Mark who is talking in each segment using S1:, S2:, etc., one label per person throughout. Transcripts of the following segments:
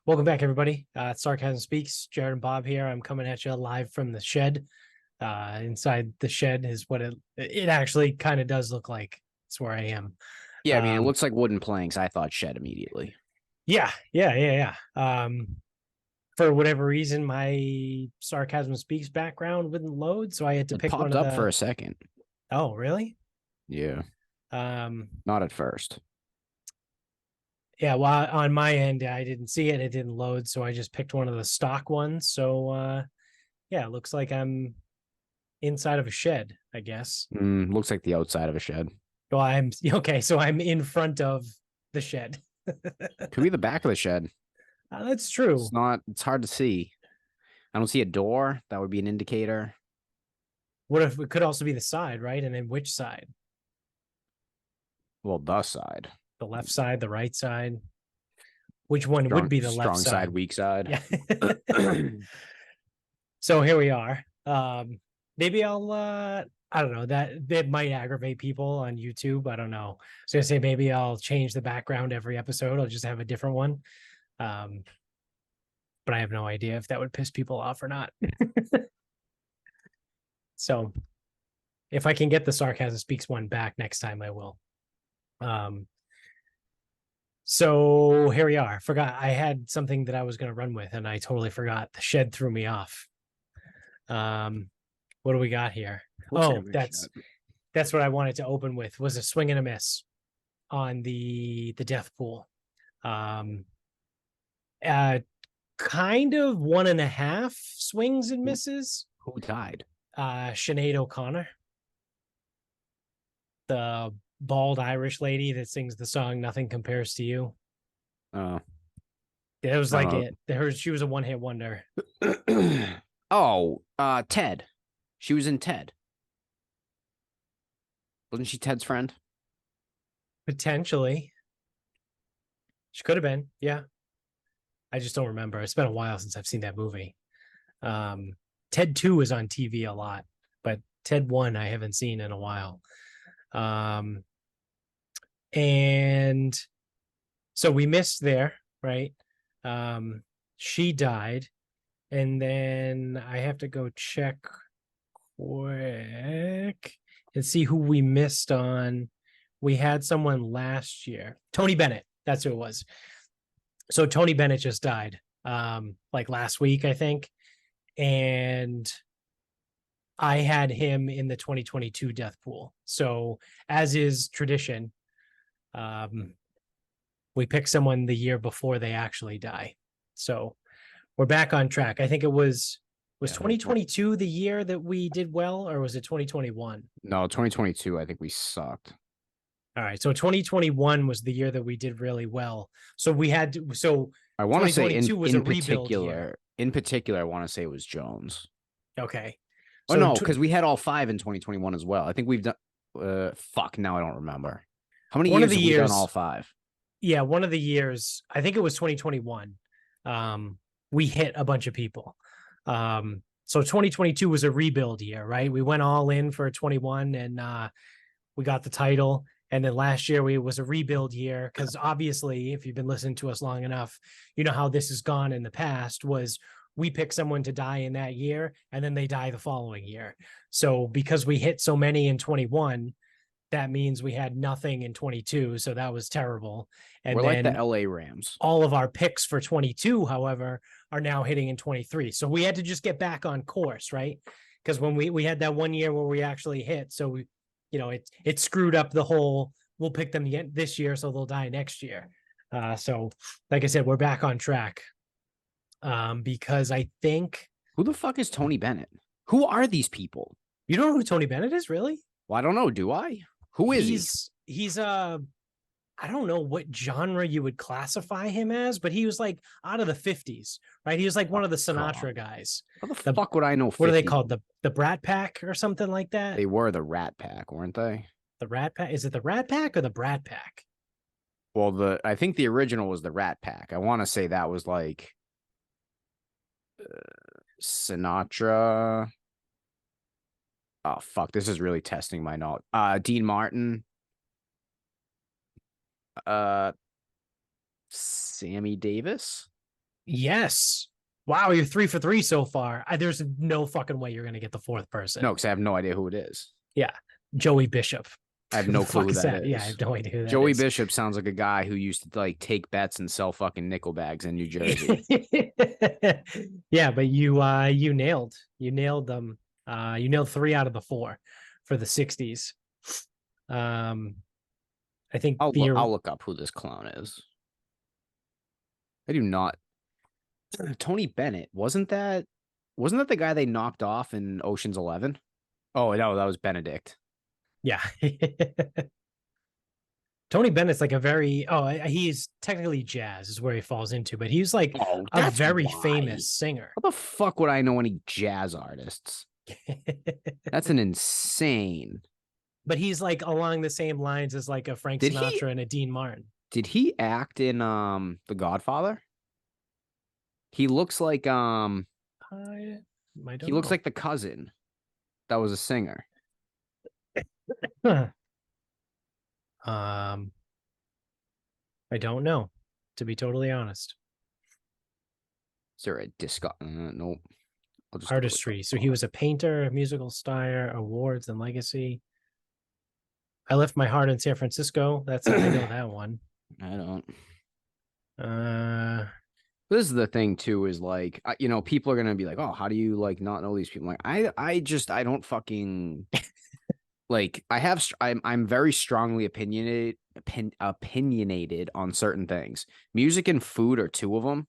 S1: Welcome back, everybody. It's Sarcasm Speaks. Jared and Bob here. I'm coming at you live from the shed. Inside the shed is what it actually kind of does look like. It's where I am.
S2: Yeah, I mean, it looks like wooden planks. I thought shed immediately.
S1: Yeah. For whatever reason, my Sarcasm Speaks background wouldn't load, so I had to
S2: It
S1: pick one
S2: popped
S1: of
S2: up for
S1: the.
S2: a second.
S1: Oh, really?
S2: Yeah,
S1: Um,
S2: not at first.
S1: yeah. Well, on my end, I didn't see it. It didn't load, so I just picked one of the stock ones. So, yeah, it looks like I'm inside of a shed, I guess.
S2: Looks like the outside of a shed.
S1: Well, I'm okay. So I'm in front of the shed.
S2: Could be the back of the shed.
S1: That's true.
S2: It's not. It's hard to see. I don't see a door. That would be an indicator.
S1: What if it could also be the side, right? And then which side?
S2: Well, the side.
S1: The left side, the right side? Which one would
S2: Strong,
S1: be the left
S2: strong side,
S1: side?
S2: weak side.
S1: Yeah. So here we are. Maybe I'll I don't know, that might aggravate people on YouTube. I don't know. So I say maybe I'll change the background every episode. I'll just have a different one. Um, but I have no idea if that would piss people off or not. So if I can get the Sarcasm Speaks one back next time, I will. So here we are. Forgot I had something that I was going to run with, and I totally forgot. The shed threw me off. What do we got here?
S2: Looks like
S1: Oh,
S2: a big
S1: that's what I wanted to open with, was a swing and a miss on the death pool. Kind of 1.5 swings and misses.
S2: Who died?
S1: Sinead O'Connor, the bald Irish lady that sings the song "Nothing Compares to You."
S2: Oh,
S1: It was like it. She was a one-hit wonder.
S2: oh, Ted. She was in Ted. Wasn't she Ted's friend?
S1: Potentially, she could have been. Yeah, I just don't remember. It's been a while since I've seen that movie. Ted 2 is on TV a lot, but Ted 1 I haven't seen in a while. And so we missed there, right? She died, and then I have to go check quick and see who we missed on. We had someone last year, Tony Bennett. That's who it was. So Tony Bennett just died, like last week, I think, and I had him in the 2022 death pool. So as is tradition, we pick someone the year before they actually die. So we're back on track. I think it was 2022 the year that we did well, or was it 2021?
S2: No, 2022. I think we sucked.
S1: All right. So 2021 was the year that we did really well. So we had to, so
S2: I want to say
S1: was a rebuild year.
S2: In particular, I want to say it was Jones.
S1: Okay.
S2: So, no, because we had all 5 in 2021 as well. I think we've done. Fuck. Now I don't remember. How many years have we done all 5?
S1: Yeah, one of the years. I think it was 2021. We hit a bunch of people. So 2022 was a rebuild year, right? We went all in for 21, and we got the title. And then last year was a rebuild year, because obviously, if you've been listening to us long enough, you know how this has gone in the past. Was we pick someone to die in that year, and then they die the following year. So because we hit so many in 21, that means we had nothing in 22. So that was terrible. And
S2: we're
S1: then
S2: like the LA Rams.
S1: All of our picks for 22, however, are now hitting in 23. So we had to just get back on course, right? Because when we had that one year where we actually hit, so we, it screwed up the whole, we'll pick them again this year, so they'll die next year. So like I said, we're back on track. Because I think,
S2: who the fuck is Tony Bennett? Who are these people?
S1: You don't know who Tony Bennett is, really?
S2: Well, I don't know. Do I? Who is he?
S1: He's I don't know what genre you would classify him as, but he was like out of the 50s, right? He was like one of the Sinatra guys.
S2: How the fuck would I know? 50?
S1: What are they called? The Brat Pack or something like that?
S2: They were the Rat Pack, weren't they?
S1: The Rat Pack? Is it the Rat Pack or the Brat Pack?
S2: Well, I think the original was the Rat Pack. I want to say that was like Sinatra. Oh, fuck. This is really testing my knowledge. Dean Martin. Sammy Davis.
S1: Yes. Wow, you're 3 for 3 so far. There's no fucking way you're gonna get the fourth person.
S2: No, because I have no idea who it is.
S1: Yeah, Joey Bishop.
S2: I have no clue who that is.
S1: Yeah, I have no idea who that
S2: Joey
S1: is.
S2: Bishop sounds like a guy who used to like take bets and sell fucking nickel bags in New Jersey.
S1: Yeah, but you nailed them. You nailed 3 out of the 4 for the 60s. I think
S2: I'll look up who this clown is. I do not. Tony Bennett, wasn't that the guy they knocked off in Ocean's 11? Oh no, that was Benedict.
S1: Yeah. Tony Bennett's like a very he's technically jazz is where he falls into, but he's like a very famous singer.
S2: How the fuck would I know any jazz artists? That's an insane.
S1: But he's like along the same lines as like a Frank Sinatra and a Dean Martin.
S2: Did he act in The Godfather? He looks like he looks like the cousin that was a singer.
S1: I don't know, to be totally honest.
S2: Is there a disco? Nope.
S1: Artistry. So he was a painter, musical star, awards and legacy. I left my heart in San Francisco. That's I know that one.
S2: I don't. This is the thing too, is like, people are gonna be like, oh, how do you like not know these people? Like, I don't fucking like. I'm very strongly opinionated on certain things. Music and food are 2 of them.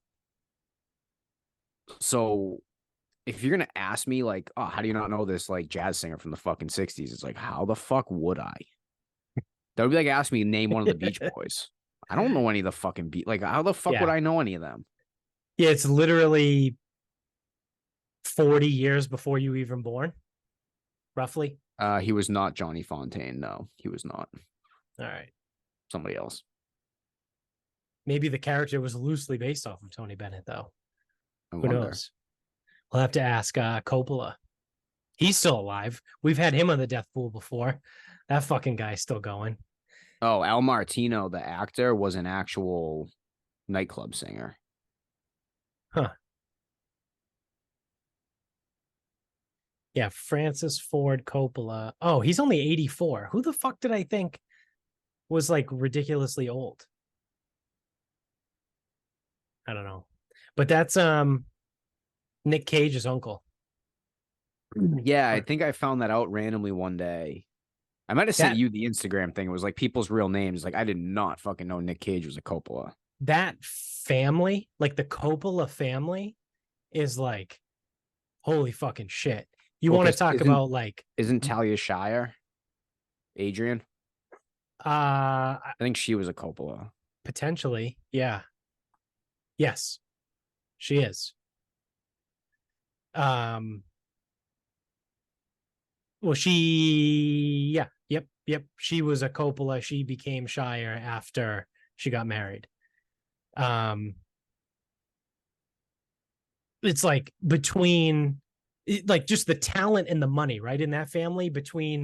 S2: So if you're gonna ask me like, oh, how do you not know this like jazz singer from the fucking 60s? It's like, how the fuck would I? That would be like asking me to name one of the Beach Boys. I don't know any of the fucking like, how the fuck would I know any of them?
S1: Yeah, it's literally 40 years before you even born, roughly.
S2: He was not Johnny Fontaine. No, he was not.
S1: All right.
S2: Somebody else.
S1: Maybe the character was loosely based off of Tony Bennett, though.
S2: Who
S1: knows? We'll have to ask Coppola. He's still alive. We've had him on the death pool before. That fucking guy's still going.
S2: Oh, Al Martino, the actor, was an actual nightclub singer.
S1: Huh. Yeah, Francis Ford Coppola. Oh, he's only 84. Who the fuck did I think was like ridiculously old? I don't know. But that's Nick Cage's uncle.
S2: Yeah, I think I found that out randomly one day. I might have sent you the Instagram thing. It was like people's real names. Like, I did not fucking know Nick Cage was a Coppola.
S1: That family, like the Coppola family, is like, holy fucking shit. You want to talk about like...
S2: Isn't Talia Shire Adrian? I think she was a Coppola.
S1: Potentially, yeah. Yes, she is. Well, yep. She was a Coppola. She became Shire after she got married. It's like between, like just the talent and the money, right? In that family, between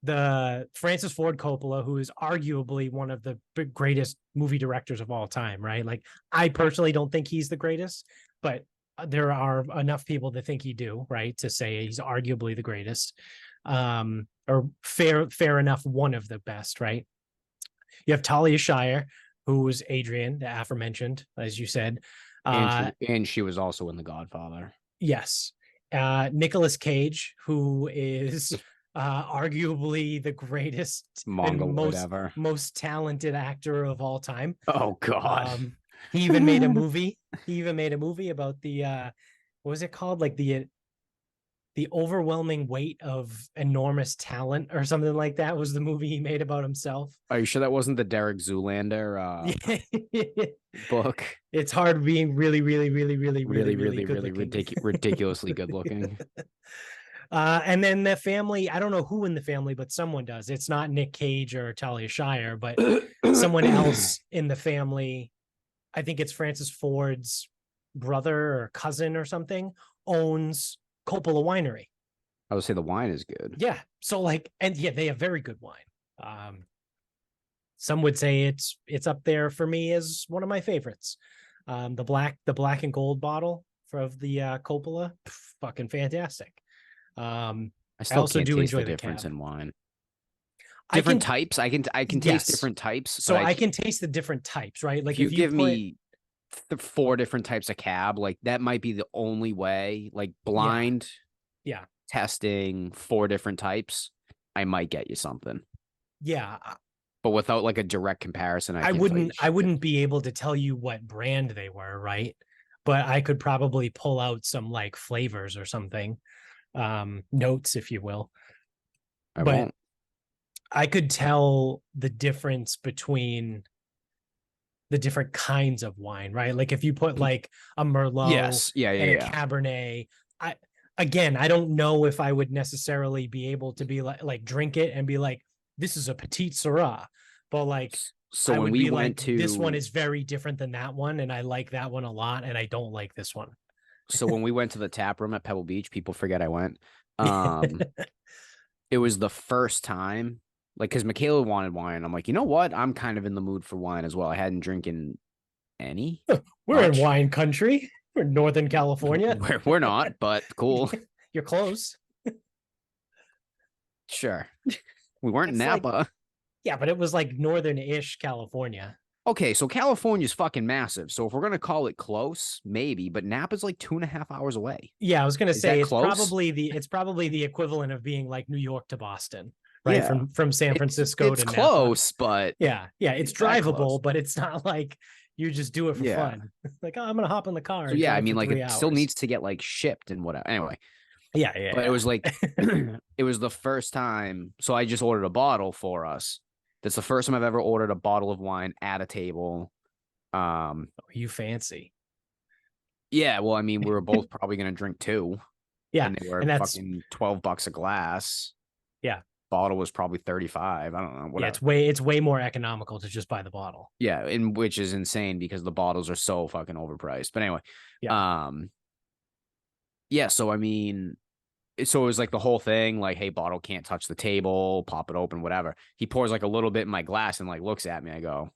S1: the Francis Ford Coppola, who is arguably one of the greatest movie directors of all time, right? Like, I personally don't think he's the greatest, but there are enough people that think he do, right, to say he's arguably the greatest, or fair enough, one of the best, right? You have Talia Shire, who was Adrian, the aforementioned, as you said,
S2: and she was also in The Godfather.
S1: Yes. Nicolas Cage, who is arguably the greatest and most talented actor of all time.
S2: Oh God.
S1: He even made a movie. About the what was it called? Like the overwhelming weight of enormous talent or something like that was the movie he made about himself.
S2: Are you sure that wasn't the Derek Zoolander book?
S1: It's hard being really
S2: ridiculously good looking.
S1: And then the family, I don't know who in the family, but someone does. It's not Nick Cage or Talia Shire, but someone else in the family. I think it's Francis Ford's brother or cousin or something, owns Coppola Winery.
S2: I would say the wine is good.
S1: Yeah. So like, and yeah, they have very good wine. Some would say it's up there for me as one of my favorites. the black and gold bottle for the Coppola, fucking fantastic.
S2: I
S1: I
S2: still
S1: also
S2: can't
S1: do
S2: taste the
S1: enjoy the
S2: difference
S1: cab.
S2: in wine.
S1: I
S2: Different
S1: can
S2: types. I can taste
S1: Yes.
S2: different types, but
S1: So I can taste the different types, right?
S2: if
S1: Like
S2: you
S1: if you
S2: give
S1: put
S2: me four different types of cab, like that might be the only way. Like
S1: yeah,
S2: blind
S1: yeah,
S2: testing four different types, I might get you something.
S1: yeah.
S2: But without like a direct comparison, I
S1: I
S2: can't tell you
S1: wouldn't I
S2: shit.
S1: wouldn't be able to tell you what brand they were, right? But I could probably pull out some like flavors or something, notes, if you will.
S2: I
S1: But
S2: won't.
S1: I could tell the difference between the different kinds of wine, right? Like if you put like a Merlot
S2: Yes. Yeah,
S1: and a
S2: yeah, yeah.
S1: Cabernet, I don't know if I would necessarily be able to be like drink it and be like, this is a Petite Syrah, but like
S2: So
S1: I
S2: when
S1: would
S2: we
S1: be
S2: went
S1: like, this one
S2: to
S1: is very different than that one, and I like that one a lot, and I don't like this one.
S2: so when we went to the tap room at Pebble Beach, people forget I went. Um, it was the first time, like, because Michaela wanted wine. I'm like, you know what? I'm kind of in the mood for wine as well. I hadn't drinking any
S1: We're in
S2: much.
S1: wine country. We're in Northern California.
S2: We're not, but cool.
S1: You're close.
S2: Sure. We weren't in
S1: It's like,
S2: Napa.
S1: yeah, but it was like northern-ish California.
S2: Okay, so California's fucking massive. So if we're gonna call it close, maybe, but Napa's like 2.5 hours away.
S1: Yeah, I was gonna
S2: Is
S1: say
S2: that close?
S1: it's probably the equivalent of being like New York to Boston, right?
S2: Yeah.
S1: From San Francisco
S2: It's
S1: to Napa.
S2: close, but
S1: Yeah, yeah, it's
S2: is that close?
S1: drivable, but it's not like you just do it for
S2: Yeah.
S1: fun. Like, oh, I'm gonna hop in the car
S2: So
S1: and
S2: yeah, I
S1: drive
S2: mean,
S1: for
S2: like
S1: three
S2: it still
S1: hours.
S2: needs to get like shipped and whatever. Anyway,
S1: Yeah,
S2: but it
S1: yeah,
S2: was like
S1: yeah.
S2: it was the first time. So I just ordered a bottle for us. That's the first time I've ever ordered a bottle of wine at a table.
S1: You fancy.
S2: Yeah, well, I mean, we were both probably gonna drink two,
S1: Yeah,
S2: and they were
S1: and that's
S2: fucking $12 a glass.
S1: yeah,
S2: Bottle was probably 35. I don't know,
S1: yeah.
S2: whatever.
S1: It's way more economical to just buy the bottle.
S2: Yeah, in which is insane because the bottles are so fucking overpriced. But anyway,
S1: Yeah,
S2: um, yeah. So I mean, so it was like the whole thing, like, hey, bottle can't touch the table, pop it open, whatever. He pours like a little bit in my glass and like looks at me. I go,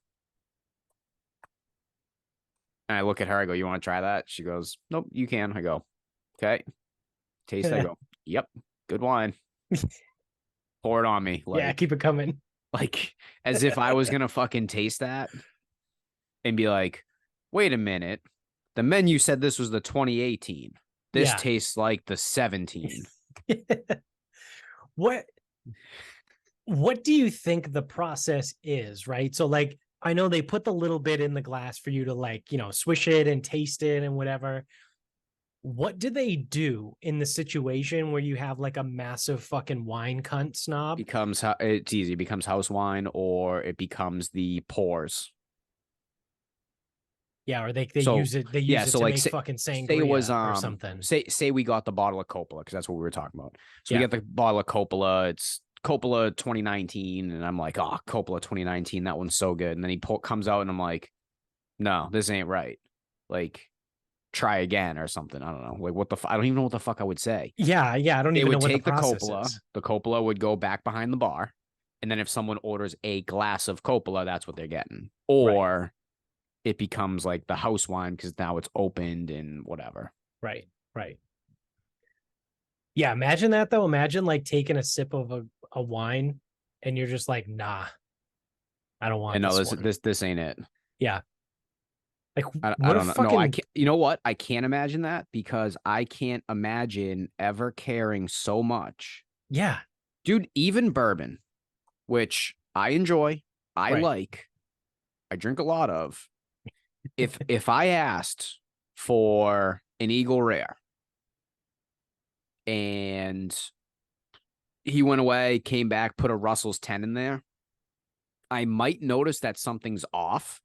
S2: and I look at her. I go, you want to try that? She goes, nope, you can. I go, okay. Taste. I go, yep, good wine. Pour it on me,
S1: yeah. Keep it coming.
S2: like as if I was gonna fucking taste that and be like, wait a minute. The menu said this was the 2018. This
S1: Yeah.
S2: tastes like the 17.
S1: what what do you think the process is, right? So like I know they put the little bit in the glass for you to like, swish it and taste it and whatever. What do they do in the situation where you have like a massive fucking wine cunt snob?
S2: Becomes it's easy. It becomes house wine or it becomes the pours.
S1: Yeah, or they
S2: So
S1: use it they
S2: yeah,
S1: use it
S2: so
S1: to
S2: like
S1: make fucking
S2: say it was
S1: sangria or something.
S2: say we got the bottle of Coppola because that's what we were talking about. So we
S1: Yeah,
S2: get the bottle of Coppola. It's Coppola 2019, and I'm like, oh, Coppola 2019, that one's so good. And then comes out, and I'm like, no, this ain't right. Like, try again or something. I don't know. Like, I don't even know what the fuck I would say.
S1: yeah, yeah. I don't
S2: They
S1: even know
S2: would
S1: what the
S2: take
S1: process is.
S2: The Coppola would go back behind the bar, and then if someone orders a glass of Coppola, that's what they're getting.
S1: Right,
S2: Or it becomes like the house wine because now it's opened and whatever.
S1: right, right. Yeah, imagine that though. Imagine like taking a sip of a wine and you're just like, nah, I don't want
S2: And no,
S1: this one.
S2: this ain't it.
S1: Yeah. Like
S2: I
S1: what a
S2: don't know. No, I
S1: fucking
S2: can't. You know what? I can't imagine that because I can't imagine ever caring so much,
S1: yeah,
S2: dude. Even bourbon, which I enjoy, I
S1: right.
S2: like, I drink a lot of. If I asked for an Eagle Rare and he went away, came back, put a Russell's 10 in there, I might notice that something's off,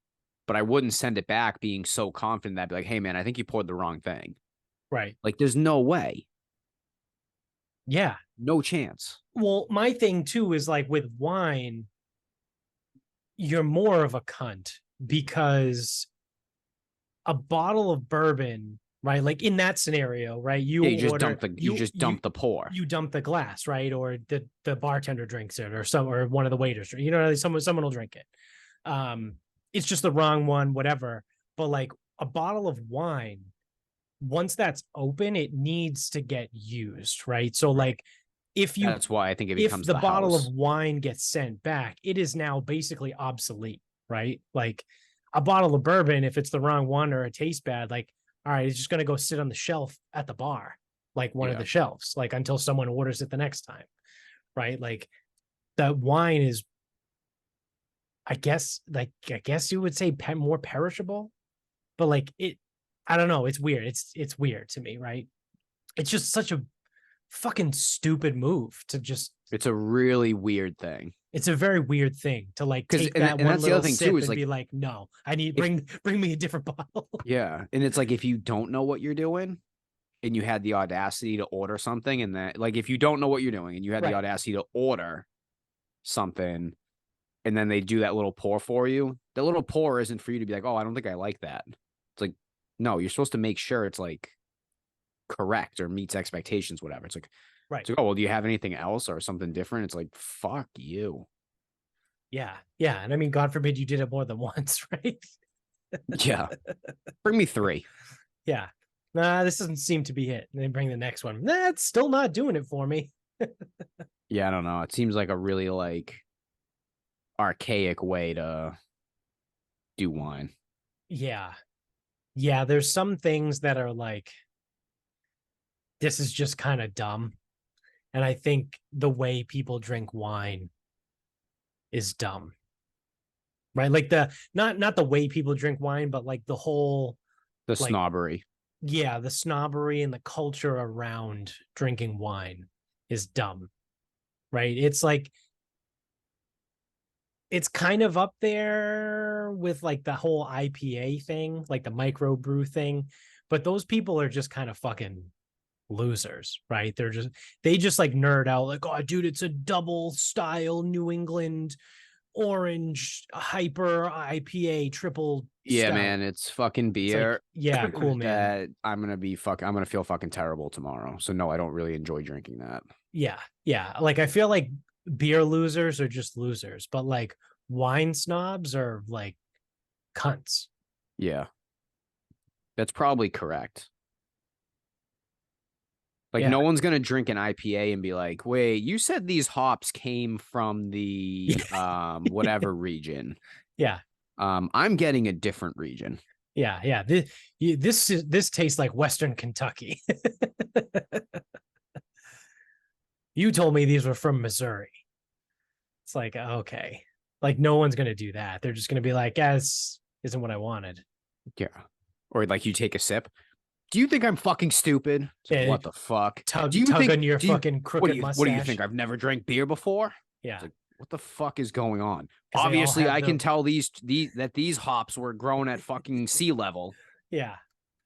S2: but I wouldn't send it back being so confident that I'd be like, hey, man, I think you poured the wrong thing.
S1: Right.
S2: Like, there's no way.
S1: Yeah.
S2: No chance.
S1: Well, my thing too is like with wine, you're more of a cunt because a bottle of bourbon, right? Like in that scenario, right? You
S2: Yeah, you just
S1: order
S2: you just dump the pour.
S1: you dump the glass, right? Or the bartender drinks it, or one of the waiters, someone will drink it. It's just the wrong one, whatever. But like a bottle of wine, once that's open, it needs to get used, right? So like
S2: That's why I think it
S1: if
S2: becomes
S1: the
S2: the
S1: bottle of
S2: house.
S1: wine gets sent back, it is now basically obsolete, right? Like a bottle of bourbon, if it's the wrong one or it tastes bad, like, all right, it's just going to go sit on the shelf at the bar, like one of
S2: Yeah.
S1: the shelves, like until someone orders it the next time, right? Like that wine is, I guess you would say more perishable, but like I don't know. It's weird. It's weird to me, right? It's just such a fucking stupid move to just.
S2: It's a really weird thing.
S1: It's a very weird thing to like
S2: Because
S1: take that
S2: and
S1: one
S2: that's the
S1: little
S2: other thing too
S1: sip
S2: is
S1: and
S2: like
S1: be like, no, I need
S2: if
S1: bring me a different bottle.
S2: yeah, and it's like if you don't know what you're doing and you had the audacity to order something and that like if you don't know what you're doing and you had the
S1: Right.
S2: audacity to order something and then they do that little pour for you, the little pour isn't for you to be like, oh, I don't think I like that. It's like, no, you're supposed to make sure it's like correct or meets expectations, whatever.
S1: Right.
S2: It's like, oh, well, do you have anything else or something different? It's like, fuck you.
S1: Yeah. Yeah. And I mean, God forbid you did it more than once, right?
S2: Yeah. Bring me 3.
S1: Yeah. Nah, this doesn't seem to be it. And then bring the next one. That's still not doing it for me.
S2: Yeah, I don't know. It seems like a really like archaic way to do wine.
S1: Yeah. Yeah. There's some things that are like, this is just kind of dumb. And I think the way people drink wine is dumb. Right. Like the not the way people drink wine, but like the whole
S2: The
S1: like
S2: snobbery.
S1: yeah, the snobbery and the culture around drinking wine is dumb. Right. It's like it's kind of up there with like the whole IPA thing, like the microbrew thing. But those people are just kind of fucking losers, right? They just like nerd out, like, oh, dude, it's a double style New England orange hyper IPA triple
S2: Yeah,
S1: stout.
S2: man, it's fucking
S1: It's like,
S2: beer
S1: yeah, cool, man.
S2: that I'm gonna feel fucking terrible tomorrow. So no, I don't really enjoy drinking that.
S1: Yeah, yeah. Like I feel like beer losers are just losers, but like wine snobs are like cunts.
S2: Yeah, that's probably correct. Like
S1: Yeah.
S2: no one's gonna drink an IPA and be like, "Wait, you said these hops came from the whatever region."
S1: Yeah.
S2: I'm getting a different region.
S1: Yeah. Yeah. This tastes like Western Kentucky. You told me these were from Missouri. It's like, okay. Like no one's gonna do that. They're just gonna be like, yeah, this isn't what I wanted.
S2: Yeah. Or like you take a sip. Do you think I'm fucking stupid? It's like,
S1: Yeah,
S2: what the fuck? Do
S1: tug
S2: you
S1: tug
S2: think
S1: on your
S2: do you
S1: fucking
S2: what do
S1: crooked
S2: you think?
S1: mustache.
S2: I've never drank beer before?
S1: Yeah.
S2: It's like, what the fuck is going on?
S1: 'Cause they all
S2: Obviously,
S1: have
S2: I can tell that these hops were grown at fucking sea level.
S1: yeah.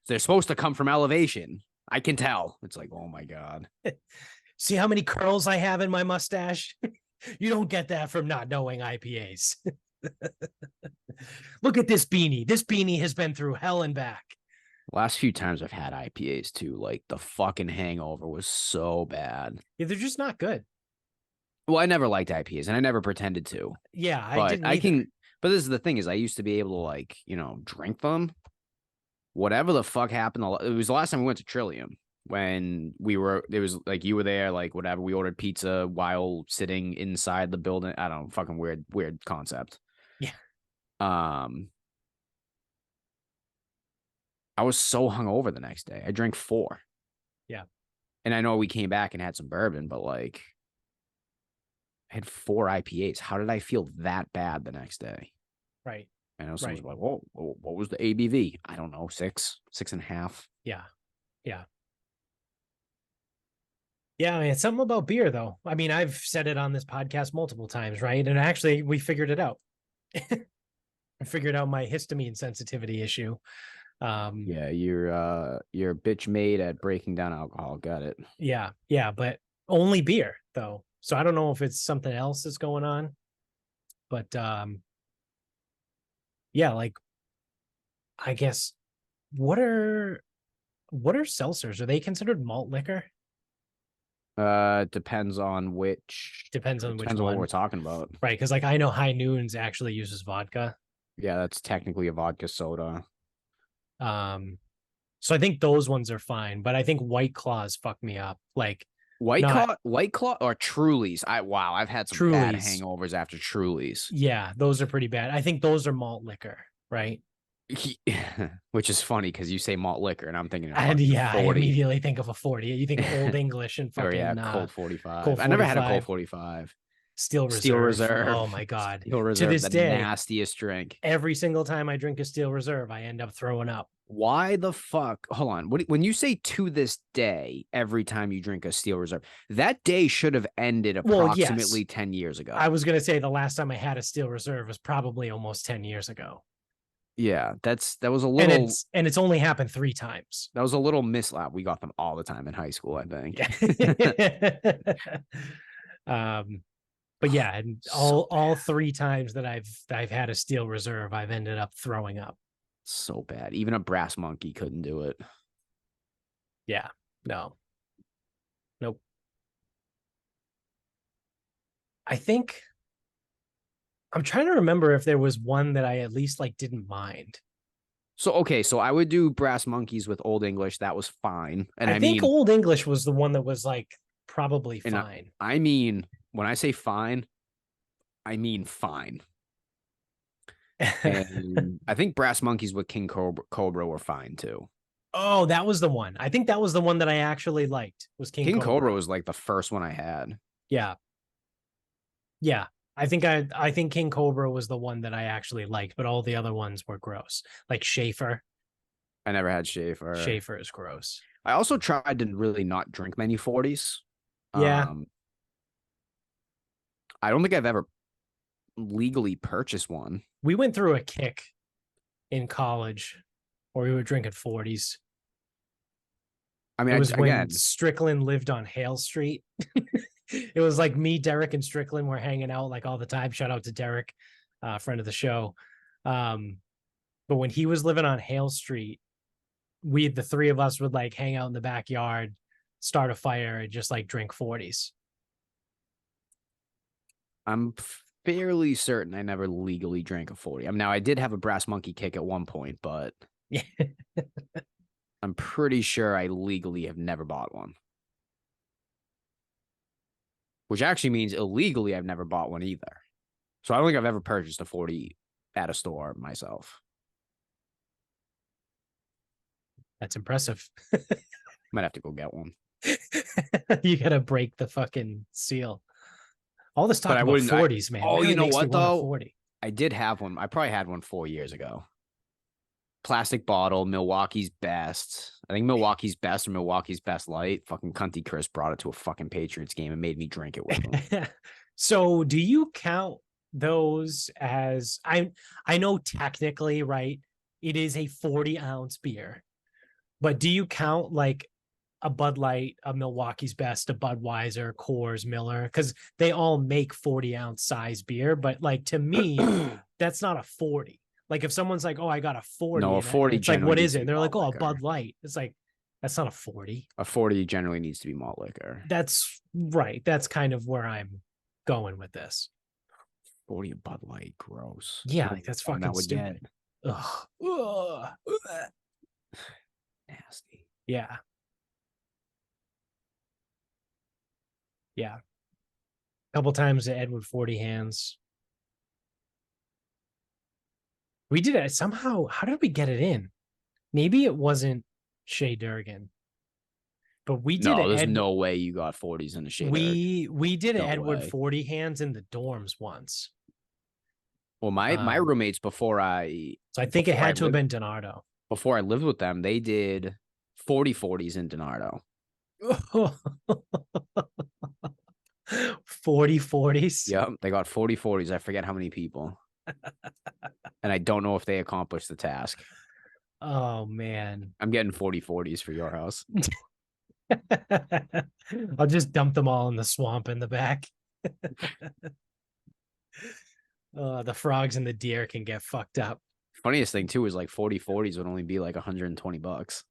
S2: They're supposed to come from elevation. I can tell. It's like, oh my God.
S1: See how many curls I have in my mustache? You don't get that from not knowing IPAs. Look at this beanie. This beanie has been through hell and back.
S2: Last few times I've had IPAs too, like the fucking hangover was so bad.
S1: Yeah, they're just not good.
S2: Well, I never liked IPAs and I never pretended to.
S1: Yeah, I
S2: But
S1: didn't
S2: I
S1: either.
S2: can but this is the thing is I used to be able to like, drink them. Whatever the fuck happened, it was the last time we went to Trillium when it was like you were there, like whatever. We ordered pizza while sitting inside the building. I don't know, fucking weird concept.
S1: Yeah.
S2: I was so hungover the next day. I drank 4.
S1: Yeah.
S2: And I know we came back and had some bourbon, but like I had 4 IPAs. How did I feel that bad the next day?
S1: Right.
S2: I know someone's
S1: Right.
S2: like, whoa, what was the ABV? I don't know, 6.5.
S1: Yeah. Yeah. Yeah, I mean, it's something about beer, though. I mean, I've said it on this podcast multiple times, right? And actually, we figured it out. I figured out my histamine sensitivity issue.
S2: Yeah, you're a bitch made at breaking down alcohol. Got it.
S1: Yeah, yeah, but only beer, though. So I don't know if it's something else that's going on, but yeah, like I guess what are seltzers? Are they considered malt liquor?
S2: Depends on
S1: Depends on which
S2: depends on what
S1: one,
S2: we're talking about.
S1: right? Because like I know High Noons actually uses vodka.
S2: Yeah, that's technically a vodka soda.
S1: So I think those ones are fine, but I think White Claws fuck me up. Like not
S2: White Claw or Trulies. I've had some bad
S1: Trulies.
S2: hangovers after Trulies.
S1: Yeah, those are pretty bad. I think those are malt liquor, right?
S2: Which is funny because you say malt liquor and I'm thinking of
S1: And
S2: fucking
S1: yeah, I
S2: 40.
S1: immediately think of a 40. You think of Old English and
S2: Or yeah,
S1: fucking
S2: Colt 45.
S1: Colt
S2: I never had a Colt
S1: 45,
S2: 45.
S1: Steel
S2: Steel
S1: Reserve. Oh
S2: Reserve.
S1: my God.
S2: Steel
S1: To
S2: Reserve,
S1: this
S2: the
S1: day,
S2: nastiest drink.
S1: every single time I drink a Steel Reserve, I end up throwing up.
S2: Why the fuck? Hold on. When you say to this day, every time you drink a Steel Reserve, that day should have ended
S1: Well,
S2: approximately
S1: yes.
S2: 10 years ago.
S1: I was going to say the last time I had a Steel Reserve was probably almost 10 years ago.
S2: Yeah, that was a
S1: And
S2: little
S1: it's only happened 3 times.
S2: that was a little mislap. We got them all the time in high school, I think.
S1: Yeah. But yeah, and
S2: So
S1: all 3 times that I've had a Steel Reserve, I've ended up throwing up.
S2: so bad. Even a brass monkey couldn't do it.
S1: Yeah. No. Nope. I think I'm trying to remember if there was one that I at least like didn't mind.
S2: So okay, so I would do brass monkeys with Old English. That was fine. And
S1: I
S2: I
S1: think
S2: mean,
S1: Old English was the one that was like probably
S2: and
S1: fine.
S2: I mean, when I say fine, I mean fine. And I think brass monkeys with King Cobra were fine too.
S1: Oh, that was the one. I think that was the one that I actually liked was King
S2: King Cobra
S1: Cobra.
S2: was like the first one I had.
S1: Yeah. Yeah. I think King Cobra was the one that I actually liked, but all the other ones were gross. Like Schaefer.
S2: I never had Schaefer.
S1: Schaefer is gross.
S2: I also tried to really not drink many 40s.
S1: Yeah.
S2: Um, I don't think I've ever legally purchased one.
S1: We went through a kick in college where we were drinking 40s.
S2: I mean,
S1: It was when
S2: again,
S1: Strickland lived on Hale Street. It was like me, Derek, and Strickland were hanging out like all the time. Shout out to Derek, friend of the show. But when he was living on Hale Street, the 3 of us would like hang out in the backyard, start a fire, and just like drink 40s.
S2: I'm fairly certain I never legally drank a 40. I mean, now I did have a brass monkey kick at one point, but
S1: Yeah.
S2: I'm pretty sure I legally have never bought one. Which actually means illegally I've never bought one either. So I don't think I've ever purchased a 40 at a store myself.
S1: That's impressive.
S2: Might have to go get one.
S1: You gotta break the fucking seal. All this talk
S2: But I
S1: about
S2: wouldn't.
S1: 40s, man.
S2: Oh,
S1: Really
S2: you know
S1: makes me
S2: what
S1: want a
S2: though?
S1: 40.
S2: I did have one. I probably had one 4 years ago. Plastic bottle, Milwaukee's Best. I think Milwaukee's Best or Milwaukee's Best Light. Fucking Cunty Chris brought it to a fucking Patriots game and made me drink it with him.
S1: So do you count those as I know technically, right? It is a 40-ounce beer, but do you count like a Bud Light, a Milwaukee's Best, a Budweiser, Coors, Miller? Because they all make 40-ounce size beer, but like to me, that's not a 40. Like if someone's like, "Oh, I got a 40,"
S2: No, a
S1: and
S2: 40
S1: it's like, "What
S2: generally
S1: is
S2: needs
S1: it?"
S2: to
S1: And
S2: be
S1: they're like,
S2: malt
S1: "Oh, a
S2: liquor.
S1: Bud Light." It's like that's not a 40.
S2: A 40 generally needs to be malt liquor.
S1: That's right. That's kind of where I'm going with this.
S2: 40 of Bud Light, gross.
S1: Yeah, like that's
S2: One
S1: fucking
S2: that would get
S1: stupid. Ugh. Ugh.
S2: nasty.
S1: Yeah. Yeah. A couple times at Edward 40 hands. We did it somehow. How did we get it in? Maybe it wasn't Shea Durgan, but we did
S2: No, there's
S1: it.
S2: no way you got 40s in a shade.
S1: We did
S2: No
S1: Edward
S2: way.
S1: 40 hands in the dorms once.
S2: Well, my roommates before I
S1: So I think it had to have
S2: lived,
S1: been Donardo.
S2: before I lived with them, they did 40 in Donardo.
S1: 40 40s.
S2: Yep, they got 40. I forget how many people. And I don't know if they accomplished the task.
S1: Oh man.
S2: I'm getting 40s for your house.
S1: I'll just dump them all in the swamp in the back. The frogs and the deer can get fucked up.
S2: Funniest thing too is like 40s would only be like $120.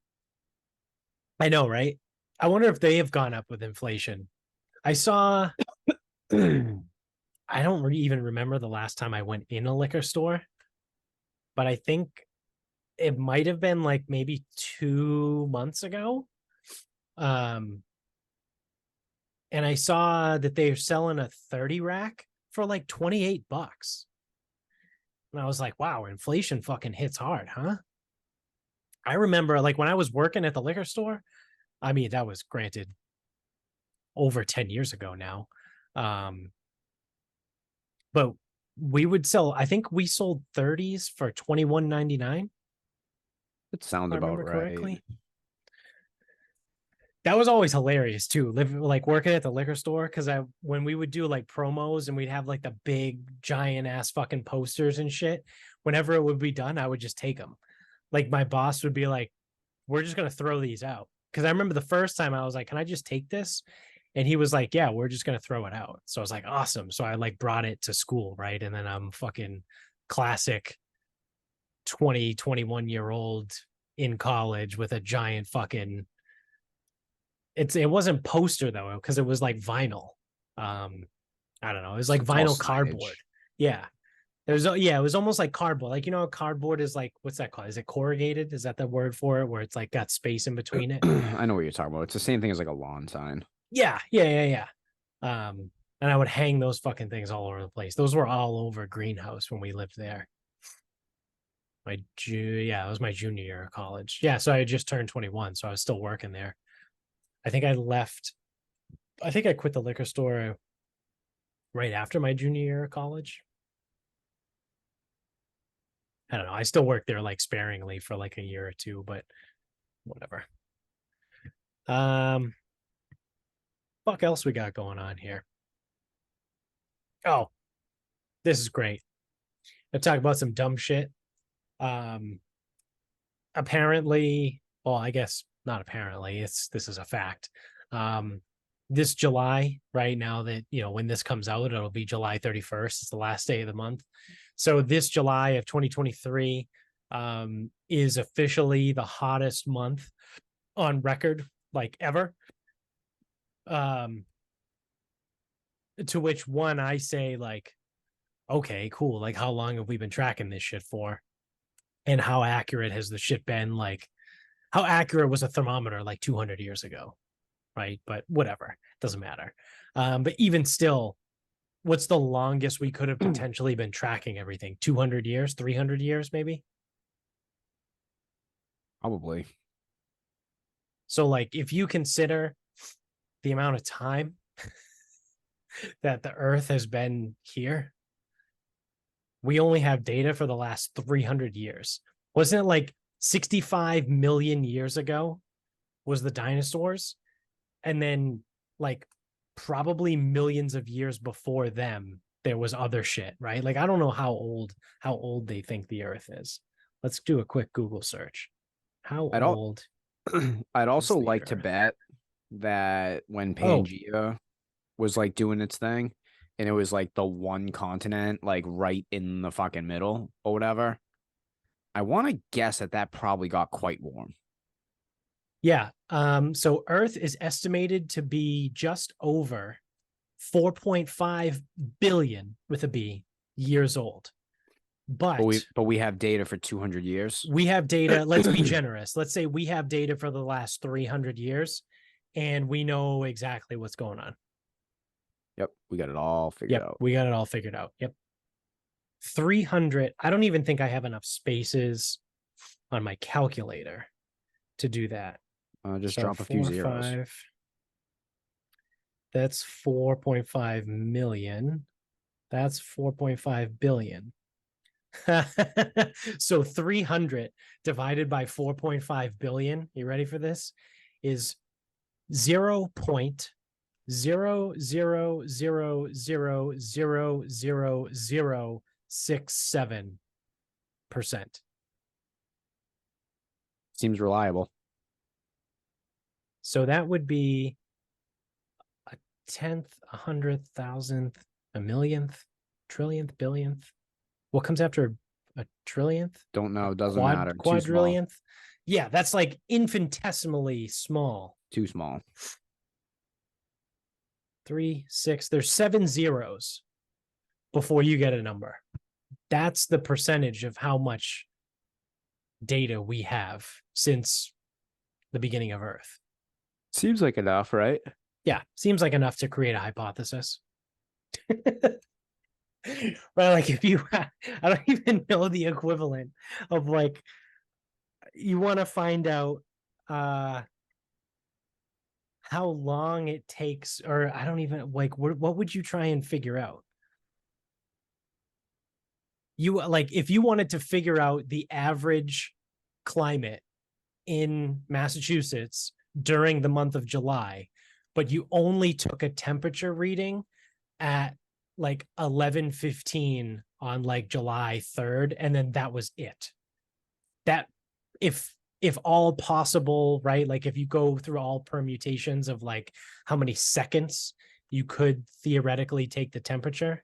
S1: I know, right? I wonder if they have gone up with inflation. I saw I don't even remember the last time I went in a liquor store, but I think it might have been like maybe 2 months ago. And I saw that they're selling a 30 rack for like $28. And I was like, wow, inflation fucking hits hard, huh? I remember like when I was working at the liquor store, I mean, that was granted over 10 years ago now. But we would sell, I think we sold 30s for $21.99.
S2: It sounds
S1: If I
S2: about
S1: remember
S2: right.
S1: correctly. That was always hilarious too. Living like working at the liquor store, because when we would do like promos and we'd have like the big giant ass fucking posters and shit, whenever it would be done, I would just take them. Like my boss would be like, "We're just gonna throw these out." Because I remember the first time I was like, "Can I just take this?" And he was like, "Yeah, we're just gonna throw it out." So I was like, "Awesome!" So I like brought it to school, right? And then I'm fucking classic 21-year-old in college with a giant fucking it wasn't poster though, because it was like vinyl. I don't know, it was like
S2: It's all
S1: vinyl
S2: signage.
S1: cardboard. Yeah. It was almost like cardboard. Like, cardboard is like, what's that called? Is it corrugated? Is that the word for it? Where it's like got space in between it?
S2: I know what you're talking about. It's the same thing as like a lawn sign.
S1: Yeah. And I would hang those fucking things all over the place. Those were all over Greenhouse when we lived there. Yeah, it was my junior year of college. Yeah, so I had just turned 21, so I was still working there. I think I quit the liquor store right after my junior year of college. I don't know. I still worked there like sparingly for like a year or two, but whatever. Um, fuck else we got going on here? Oh, this is great. I talk about some dumb shit. Um, apparently, well, I guess not apparently. This is a fact. Um, this July, right now that when this comes out, it'll be July 31st. It's the last day of the month. So this July of 2023 is officially the hottest month on record, like ever. To which one I say, like, okay, cool. Like, how long have we been tracking this shit for? And how accurate has the shit been? Like, how accurate was a thermometer like 200 years ago? Right. But whatever, doesn't matter. But even still, what's the longest we could have potentially been tracking everything? 200 years, 300 years, maybe?
S2: Probably.
S1: So, like, if you consider the amount of time that the Earth has been here, we only have data for the last 300 years. Wasn't it like 65 million years ago was the dinosaurs? And then, like, probably millions of years before them, there was other shit, right? Like, I don't know how old they think the Earth is. Let's do a quick Google search. How
S2: I'd al
S1: old
S2: I'd
S1: is
S2: also
S1: the
S2: like to
S1: Earth?
S2: bet that when
S1: Oh,
S2: Pangea was like doing its thing, and it was like the one continent like right in the fucking middle or whatever, I want to guess that that probably got quite warm.
S1: yeah. So Earth is estimated to be just over 4.5 billion with a B years old. But
S2: But we have data for 200 years.
S1: we have data. Let's be generous. Let's say we have data for the last 300 years and we know exactly what's going on.
S2: Yep, we got it all figured
S1: Yep.
S2: out.
S1: We got it all figured out. Yep. 300. I don't even think I have enough spaces on my calculator to do that.
S2: Just
S1: So
S2: drop a few
S1: four,
S2: zeros.
S1: 5, that's 4.5 million. That's 4.5 billion. So 300 divided by 4.5 billion, you ready for this? Is 0.000000067%.
S2: Seems reliable.
S1: So that would be a tenth, a hundredth, thousandth, a millionth, trillionth, billionth. What comes after a trillionth?
S2: Don't
S1: A
S2: know. Doesn't matter. Too small.
S1: quadrillionth? Yeah, that's like infinitesimally small.
S2: Too small.
S1: 3, 6. There's 7 zeros before you get a number. That's the percentage of how much data we have since the beginning of Earth.
S2: Seems like enough, right?
S1: Yeah, seems like enough to create a hypothesis. Right, like if you, I don't even know the equivalent of like, you want to find out how long it takes, or I don't even like, what would you try and figure out? You like, if you wanted to figure out the average climate in Massachusetts during the month of July, but you only took a temperature reading at like 11:15 on like July 3rd, and then that was it. That if all possible, right? Like if you go through all permutations of like how many seconds you could theoretically take the temperature,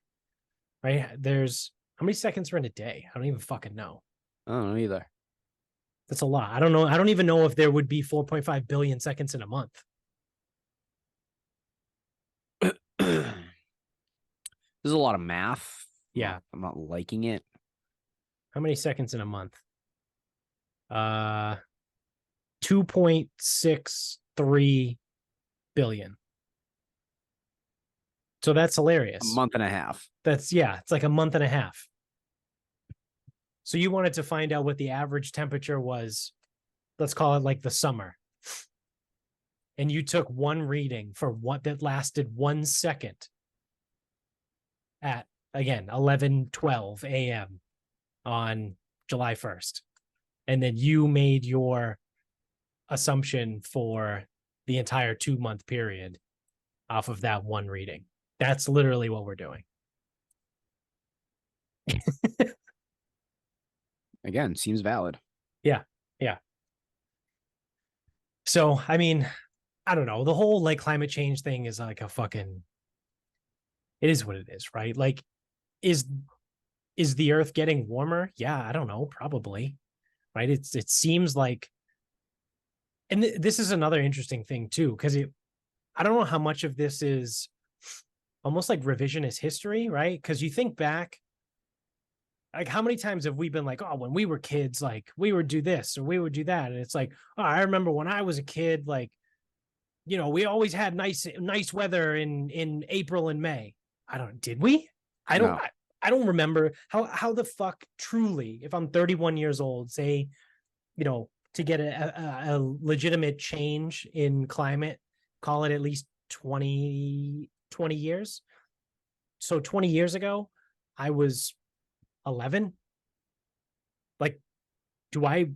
S1: right? There's how many seconds are in a day? I don't even fucking know.
S2: I don't know either.
S1: That's a lot. I don't know. I don't even know if there would be 4.5 billion seconds in a month.
S2: There's a lot of math.
S1: Yeah.
S2: I'm not liking it.
S1: How many seconds in a month? 2.63 billion. So that's hilarious.
S2: A month and a half.
S1: That's, yeah, it's like a month and a half. So you wanted to find out what the average temperature was, let's call it like the summer. And you took one reading for what that lasted 1 second at, again, 11:12 a.m. on July 1st. And then you made your assumption for the entire 2-month period off of that one reading. That's literally what we're doing.
S2: Again, seems valid.
S1: Yeah. Yeah. So, I mean, I don't know. The whole like climate change thing is like a fucking, it is what it is, right? Like, is the earth getting warmer? Yeah, I don't know, probably. Right? It seems like, and this is another interesting thing too, because I don't know how much of this is almost like revisionist history, right? Because you think back, like how many times have we been like, oh, when we were kids, like we would do this or we would do that, and it's like, oh, I remember when I was a kid, like, you know, we always had nice weather in April and May. I don't, did we? I don't,
S2: No.
S1: I don't remember how the fuck truly, if I'm 31 years old, say, you know, to get a legitimate change in climate, call it at least 20 years. So 20 years ago, I was 11. Like, do I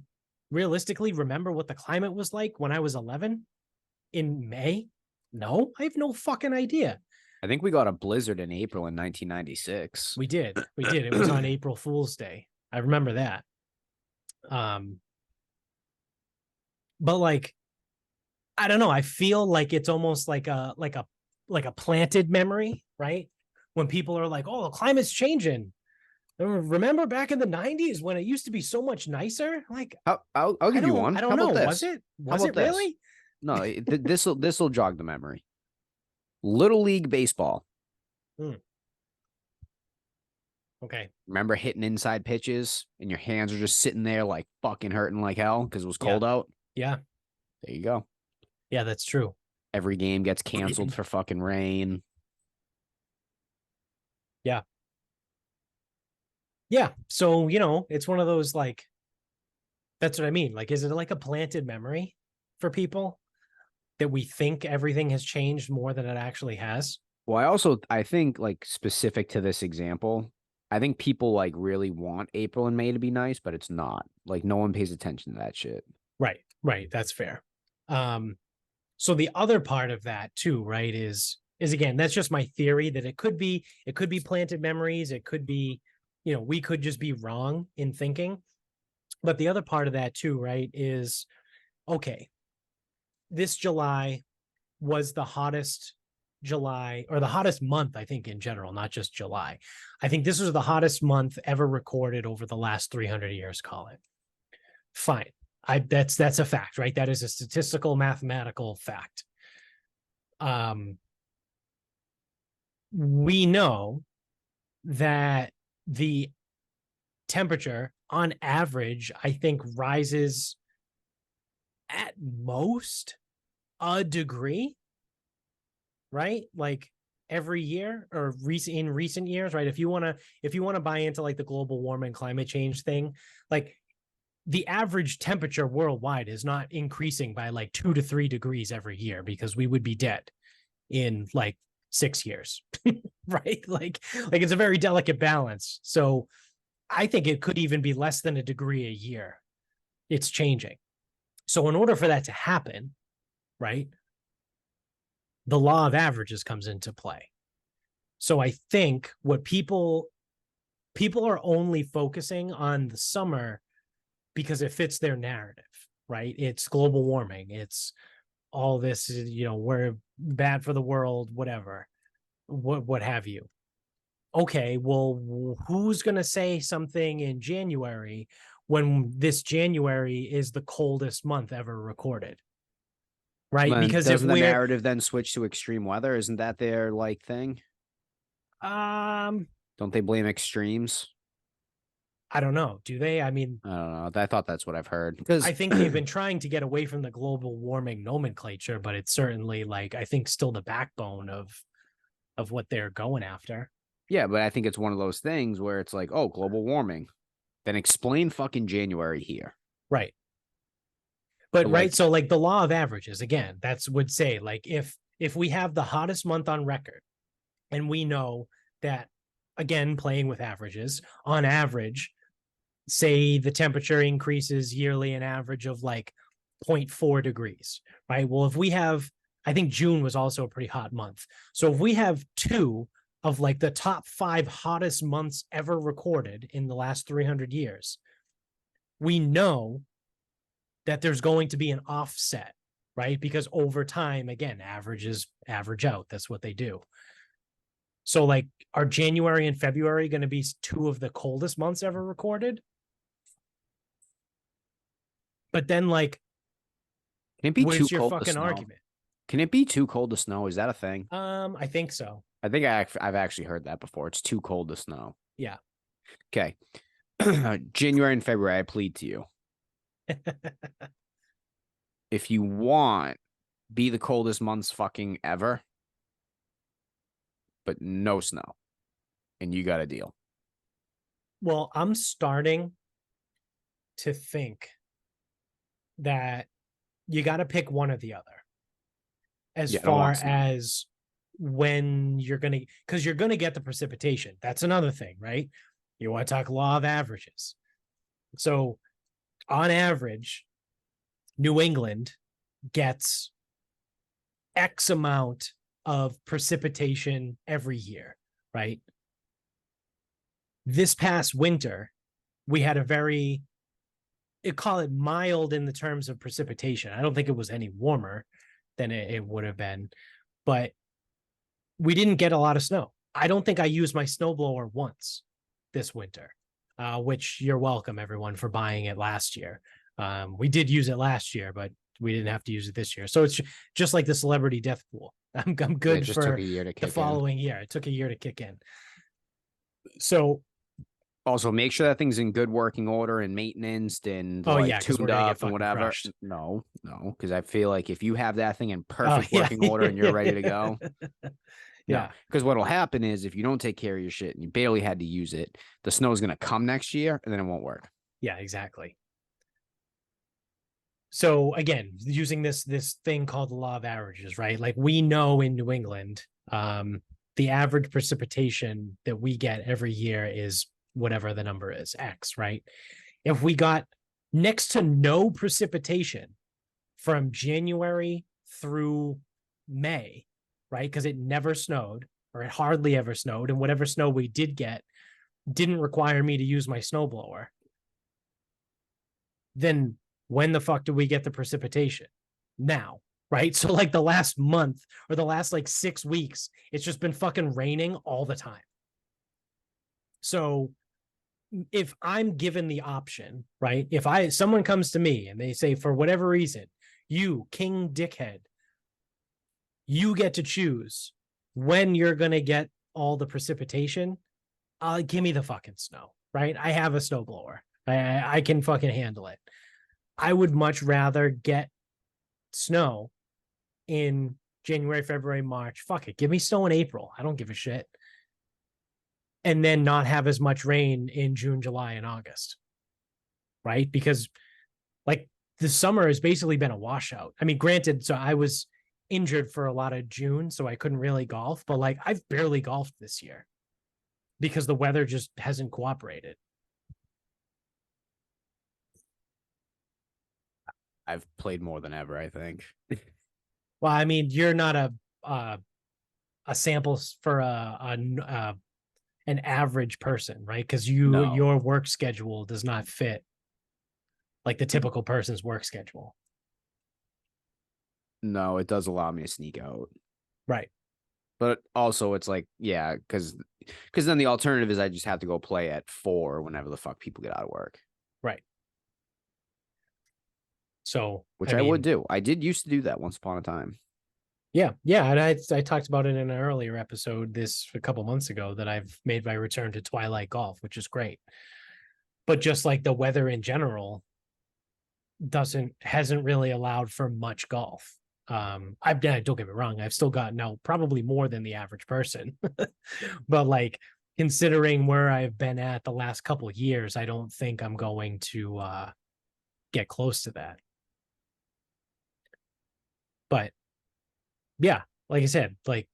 S1: realistically remember what the climate was like when I was 11 in May? No, I have no fucking idea.
S2: I think we got a blizzard in April in 1996.
S1: We did. We did. It was on April Fool's Day. I remember that. But like, I don't know. I feel like it's almost like a planted memory, right? When people are like, "Oh, the climate's changing." Remember back in the 90s when it used to be so much nicer? Like,
S2: I'll give you one.
S1: I
S2: How
S1: don't know.
S2: about this?
S1: Was it?
S2: How
S1: Was
S2: about
S1: it
S2: this?
S1: really?
S2: No, this will jog the memory. Little League baseball.
S1: Okay.
S2: Remember hitting inside pitches and your hands are just sitting there like fucking hurting like hell because it was cold out?
S1: Yeah.
S2: There you go.
S1: Yeah, that's true.
S2: Every game gets canceled for fucking rain.
S1: Yeah. Yeah. So, you know, it's one of those like, that's what I mean. Like, is it like a planted memory for people that we think everything has changed more than it actually has?
S2: Well, I think like specific to this example, I think people like really want April and May to be nice, but it's not. Like no one pays attention to that shit.
S1: Right. Right. That's fair. So the other part of that too, right, is again, that's just my theory that it could be planted memories. It could be, you know, we could just be wrong in thinking. But the other part of that too, right, is okay, this July was the hottest July, or the hottest month, I think, in general, not just July. I think this was the hottest month ever recorded over the last 300 years, call it. Fine. That's a fact, right? That is a statistical mathematical fact. We know that the temperature on average, I think rises at most a degree, right? Like every year or in recent years, right? If you want to buy into like the global warming climate change thing, like the average temperature worldwide is not increasing by like 2 to 3 degrees every year, because we would be dead in like 6 years, right? Like it's a very delicate balance. So I think it could even be less than a degree a year. It's changing. So in order for that to happen, right, the law of averages comes into play. So I think what people are only focusing on the summer because it fits their narrative, right? It's global warming. It's all this, we're bad for the world, whatever, what have you. Okay, well, who's going to say something in January when this January is the coldest month ever recorded? Right?
S2: Then
S1: Because if
S2: doesn't the
S1: we're
S2: narrative then switch to extreme weather? Isn't that their like thing?
S1: um
S2: Don't they blame extremes?
S1: I don't know, do they? I mean,
S2: I don't know. I thought that's what I've heard.
S1: I
S2: Because
S1: think they've been trying to get away from the global warming nomenclature, but it's certainly, like, I think still the backbone of what they're going after.
S2: yeah, but I think it's one of those things where it's like, oh, global warming. Then explain fucking January here.
S1: Right. But
S2: But
S1: right,
S2: like,
S1: so like the law of averages, again, that's would say, like, if we have the hottest month on record, and we know that, again, playing with averages, on average, say the temperature increases yearly an average of like 0.4 degrees, right? Well, if we have, I think June was also a pretty hot month. So if we have two of like the top 5 hottest months ever recorded in the last 300 years, we know that there's going to be an offset, right? Because over time, again, averages average out. That's what they do. So, like, are January and February going to be 2 of the coldest months ever recorded? But then, like,
S2: can it be too
S1: where's your
S2: cold to
S1: fucking
S2: snow?
S1: argument?
S2: Can it be too cold to snow? Is that a thing?
S1: I think so.
S2: I think I've actually heard that before. It's too cold to snow.
S1: Yeah.
S2: Okay. January and February, I plead to you. If you want, be the coldest months fucking ever, but no snow. And you got a deal.
S1: Well, I'm starting to think that you got to pick one or the other as
S2: Yeah, I don't
S1: far
S2: want snow.
S1: as when you're going to, because you're going to get the precipitation. That's another thing, right? You want to talk law of averages. So on average, New England gets X amount of precipitation every year, right? This past winter, we had a very, call it mild in the terms of precipitation. I don't think it was any warmer than it would have been, but we didn't get a lot of snow. I don't think I used my snowblower once this winter, which you're welcome, everyone, for buying it last year. We did use it last year, but we didn't have to use it this year. So it's just like the celebrity death pool. I'm good
S2: It just took
S1: for
S2: a year to
S1: the
S2: kick in.
S1: following year. It took a year to kick in. So
S2: Also, make sure that thing's in good working order and maintenance and
S1: oh
S2: like
S1: yeah, because we're
S2: tuned
S1: gonna get
S2: up and
S1: fucking
S2: whatever.
S1: crushed.
S2: No, because I feel like if you have that thing in
S1: Oh
S2: perfect
S1: yeah,
S2: working order and you're ready to go, no.
S1: yeah,
S2: Because what'll happen is if you don't take care of your shit and you barely had to use it, the snow's gonna come next year and then it won't work.
S1: yeah, exactly. So again, using this thing called the law of averages, right? Like, we know in New England, the average precipitation that we get every year is whatever the number is, X, right? If we got next to no precipitation from January through May, right? Because it never snowed, or it hardly ever snowed, and whatever snow we did get didn't require me to use my snowblower, then when the fuck do we get the precipitation? Now, right? So like the last month or the last like 6 weeks, it's just been fucking raining all the time. So if I'm given the option, right? If someone comes to me and they say, for whatever reason, you, King Dickhead, you get to choose when you're going to get all the precipitation, give me the fucking snow, right? I have a snowblower. I can fucking handle it. I would much rather get snow in January, February, March. Fuck it. Give me snow in April. I don't give a shit. And then not have as much rain in June, July, and August. Right? Because like the summer has basically been a washout. I mean, granted, so I was injured for a lot of June, so I couldn't really golf, but like I've barely golfed this year because the weather just hasn't cooperated.
S2: I've played more than ever, I think.
S1: Well, I mean, you're not a sample for an average person, right? Because
S2: No.
S1: your work schedule does not fit like the typical person's work schedule.
S2: No, it does allow me to sneak out.
S1: Right.
S2: But also it's like, yeah, because then the alternative is I just have to go play at 4 whenever the fuck people get out of work.
S1: Right. So
S2: Which I would do. I did used to do that once upon a time.
S1: Yeah, yeah, and I talked about it in an earlier episode this a couple months ago that I've made my return to Twilight Golf, which is great. But just like the weather in general hasn't really allowed for much golf. I've don't get me wrong, I've still gotten out probably more than the average person. But like considering where I've been at the last couple of years, I don't think I'm going to get close to that. But yeah, like I said, like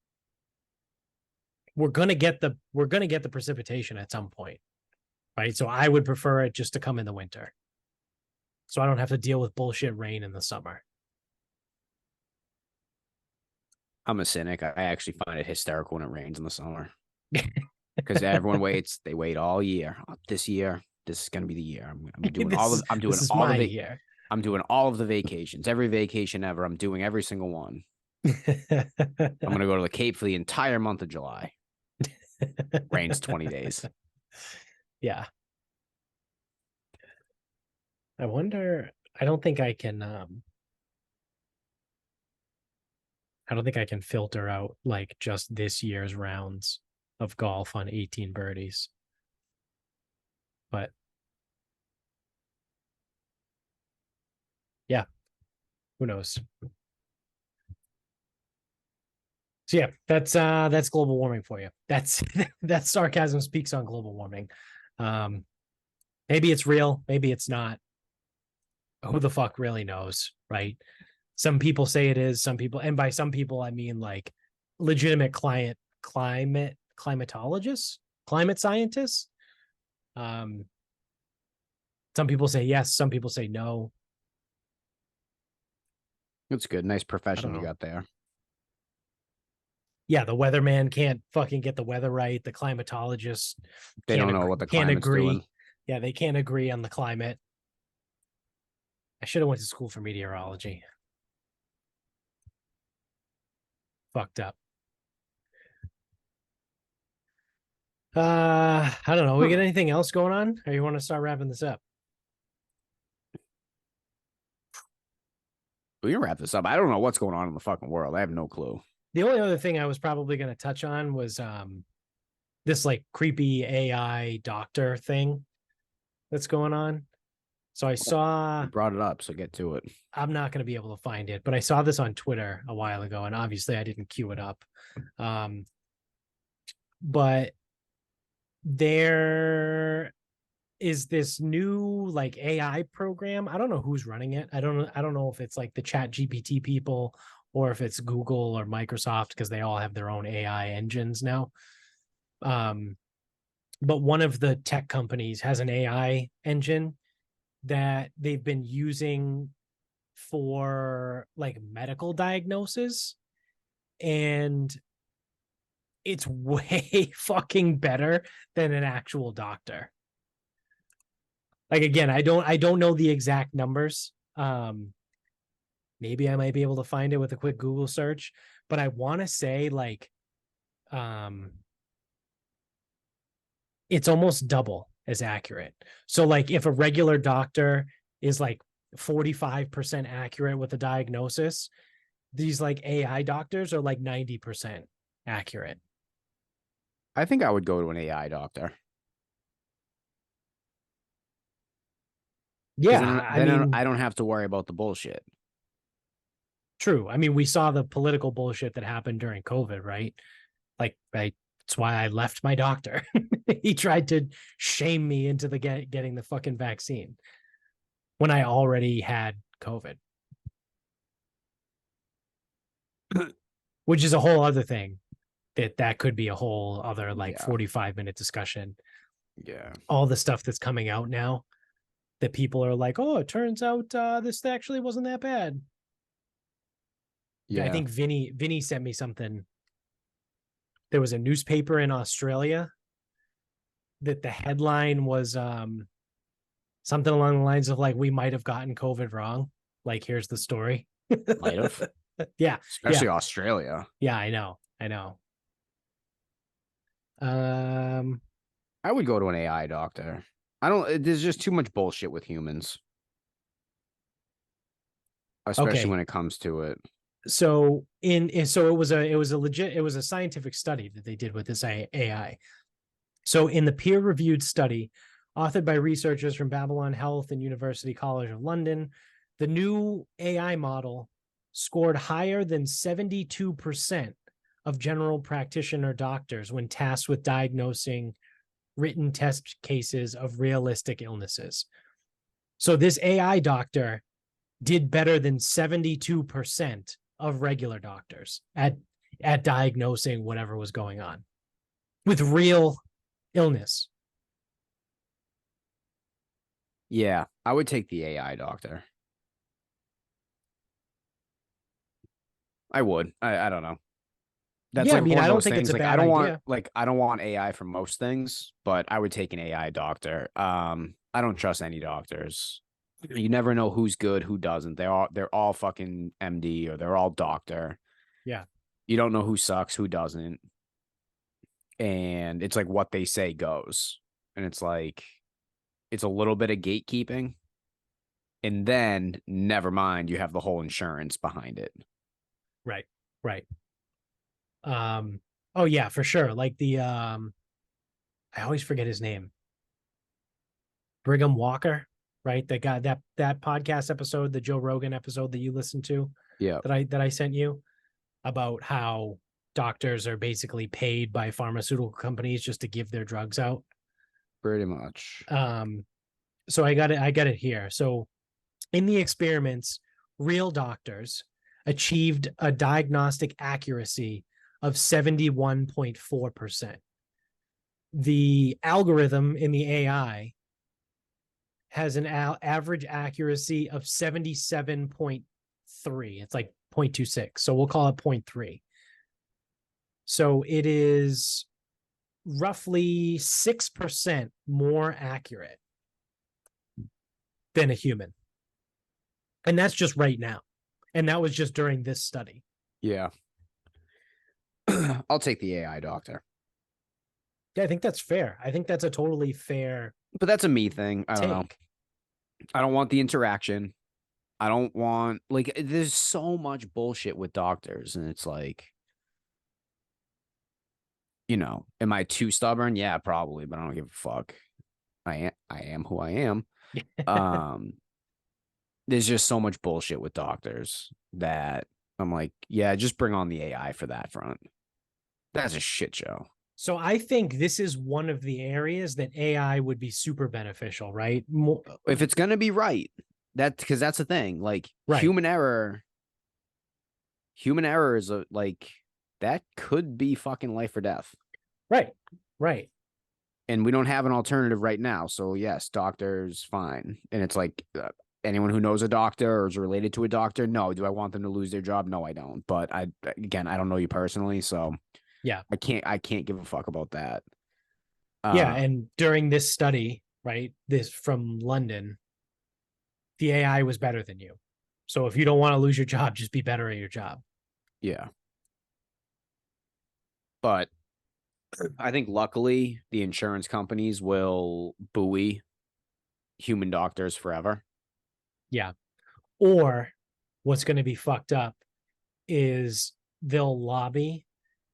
S1: we're gonna get the precipitation at some point, right? So I would prefer it just to come in the winter, so I don't have to deal with bullshit rain in the summer.
S2: I'm a cynic. I actually find it hysterical when it rains in the summer because everyone waits. They wait all year. Oh, this year, this is gonna be the year. I'm doing I'm doing all of the vacations. Every vacation ever. I'm doing every single one. I'm gonna go to the Cape for the entire month of July. Rains 20 days.
S1: Yeah. I wonder. I don't think I can. I don't think I can filter out like just this year's rounds of golf on 18 birdies. But yeah, who knows? So yeah, that's global warming for you. That's sarcasm speaks on global warming. Maybe it's real, maybe it's not. Who the fuck really knows, right? Some people say it is, some people, and by some people I mean like legitimate climatologists, climate scientists. Some people say yes, some people say no.
S2: That's good. Nice profession you got there.
S1: Yeah, the weatherman can't fucking get the weather right. The climatologists
S2: they don't know what the
S1: can't agree.
S2: Doing.
S1: Yeah, they can't agree on the climate. I should have went to school for meteorology. Fucked up. I don't know. We got anything else going on, or you want to start wrapping this up?
S2: We can wrap this up. I don't know what's going on in the fucking world. I have no clue.
S1: The only other thing I was probably going to touch on was this like creepy AI doctor thing that's going on. So I saw
S2: you brought it up, so get to it.
S1: I'm not going to be able to find it, but I saw this on Twitter a while ago, and obviously I didn't queue it up. But there is this new like AI program. I don't know who's running it. I don't know if it's like the Chat GPT people or if it's Google or Microsoft, because they all have their own AI engines now. But one of the tech companies has an AI engine that they've been using for like medical diagnosis, and it's way fucking better than an actual doctor. Like again, I don't know the exact numbers. Maybe I might be able to find it with a quick Google search, but I want to say like it's almost double as accurate. So like if a regular doctor is like 45% accurate with a diagnosis, these like AI doctors are like 90% accurate.
S2: I think I would go to an AI doctor. Because
S1: Yeah, I
S2: then
S1: mean,
S2: I don't have to worry about the bullshit.
S1: true. I mean, we saw the political bullshit that happened during COVID, right? Like, that's why I left my doctor. He tried to shame me into getting the fucking vaccine when I already had COVID, which is a whole other thing. That could be a whole other like
S2: Yeah.
S1: 45-minute discussion.
S2: Yeah.
S1: All the stuff that's coming out now that people are like, oh, it turns out this actually wasn't that bad. I
S2: Yeah.
S1: think Vinny sent me something. There was a newspaper in Australia that the headline was something along the lines of like, we might have gotten COVID wrong. Like, here's the story.
S2: Might have.
S1: Yeah,
S2: Especially Australia.
S1: yeah, I know. Um,
S2: I would go to an AI doctor. I don't, there's just too much bullshit with humans, especially
S1: okay.
S2: when it comes to it.
S1: So so it was a scientific study that they did with this AI. So in the peer-reviewed study, authored by researchers from Babylon Health and University College of London, the new AI model scored higher than 72% of general practitioner doctors when tasked with diagnosing written test cases of realistic illnesses. So this AI doctor did better than 72% of regular doctors at diagnosing whatever was going on with real illness.
S2: Yeah, I would take the AI doctor. I would. I don't know. That's
S1: Yeah, I
S2: like
S1: mean,
S2: one
S1: I
S2: of
S1: don't
S2: those
S1: think it's
S2: things.
S1: a
S2: Like
S1: bad idea.
S2: I don't want AI for most things, but I would take an AI doctor. I don't trust any doctors. You never know who's good, who doesn't. They're all fucking MD or they're all doctor.
S1: Yeah.
S2: You don't know who sucks, who doesn't. And it's like what they say goes. And it's like it's a little bit of gatekeeping. And then never mind, you have the whole insurance behind it.
S1: Right. Right. Um, oh yeah, for sure. Like the I always forget his name. Brigham Walker, right? That guy that podcast episode, the Joe Rogan episode that you listened to
S2: Yeah,
S1: that I sent you about how doctors are basically paid by pharmaceutical companies just to give their drugs out.
S2: pretty much.
S1: So I got it here. So in the experiments, real doctors achieved a diagnostic accuracy of 71.4%. The algorithm in the AI has an average accuracy of 77.3. It's like 0.26. So we'll call it 0.3. So it is roughly 6% more accurate than a human. And that's just right now. And that was just during this study.
S2: Yeah. I'll take the AI doctor.
S1: Yeah, I think that's fair. I think that's a totally fair
S2: But that's a me thing. I don't know.
S1: take.
S2: I don't want the interaction. I don't want like there's so much bullshit with doctors and it's like am I too stubborn? Yeah, probably, but I don't give a fuck. I am who I am. Um there's just so much bullshit with doctors that I'm like, yeah, just bring on the AI for that front. That's a shit show.
S1: So I think this is one of the areas that AI would be super beneficial, right?
S2: If it's gonna be right, because that's the thing. Like
S1: Right,
S2: human error is like that could be fucking life or death.
S1: right, right.
S2: And we don't have an alternative right now. So yes, doctors fine. And it's like anyone who knows a doctor or is related to a doctor, no. Do I want them to lose their job? No, I don't. But I don't know you personally, so
S1: Yeah,
S2: I can't give a fuck about that.
S1: yeah.
S2: Uh,
S1: And during this study, right, this from London, the AI was better than you. So if you don't want to lose your job, just be better at your job.
S2: yeah. But I think luckily the insurance companies will buoy human doctors forever.
S1: Yeah. Or what's going to be fucked up is they'll lobby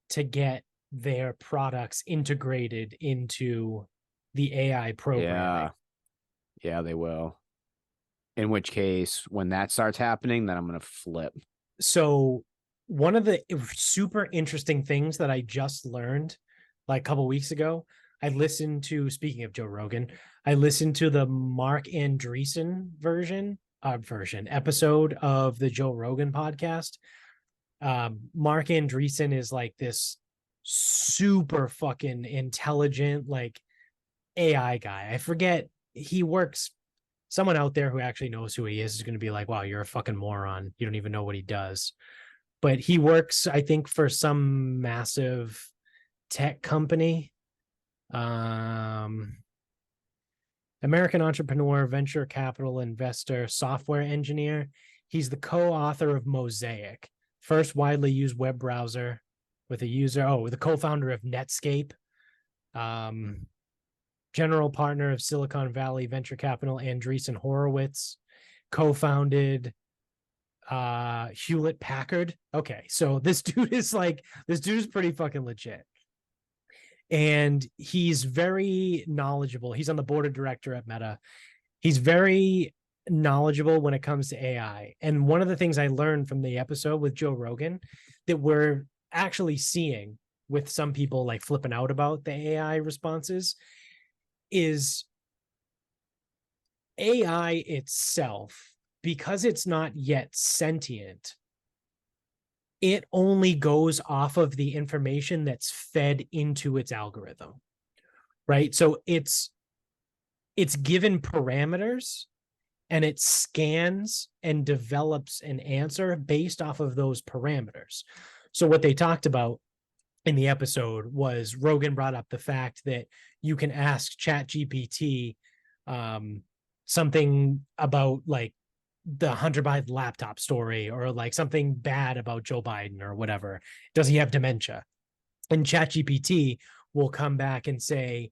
S1: to get their products integrated into the AI programming.
S2: Yeah. Yeah, they will. In which case, when that starts happening, then I'm gonna flip.
S1: So one of the super interesting things that I just learned like a couple weeks ago, I listened to, speaking of Joe Rogan, I listened to the Mark Andreessen episode of the Joe Rogan podcast. Mark Andreessen is like this super fucking intelligent, like AI guy. I forget, he works, someone out there who actually knows who he is going to be like, wow, you're a fucking moron. You don't even know what he does. But he works, I think, for some massive tech company. American entrepreneur, venture capital investor, software engineer. He's the co-author of Mosaic, first widely used web browser with a user. Oh, the co-founder of Netscape. General partner of Silicon Valley venture capital Andreessen Horowitz, co-founded Hewlett Packard. Okay, so this dude is pretty fucking legit. And he's very knowledgeable. He's on the board of director at Meta. He's very knowledgeable when it comes to AI. And one of the things I learned from the episode with Joe Rogan that we're actually seeing with some people like flipping out about the AI responses is AI itself, because it's not yet sentient, it only goes off of the information that's fed into its algorithm, right? So it's given parameters and it scans and develops an answer based off of those parameters. So what they talked about in the episode was Rogan brought up the fact that you can ask ChatGPT something about like the Hunter Biden laptop story or like something bad about Joe Biden or whatever. Does he have dementia? And ChatGPT will come back and say,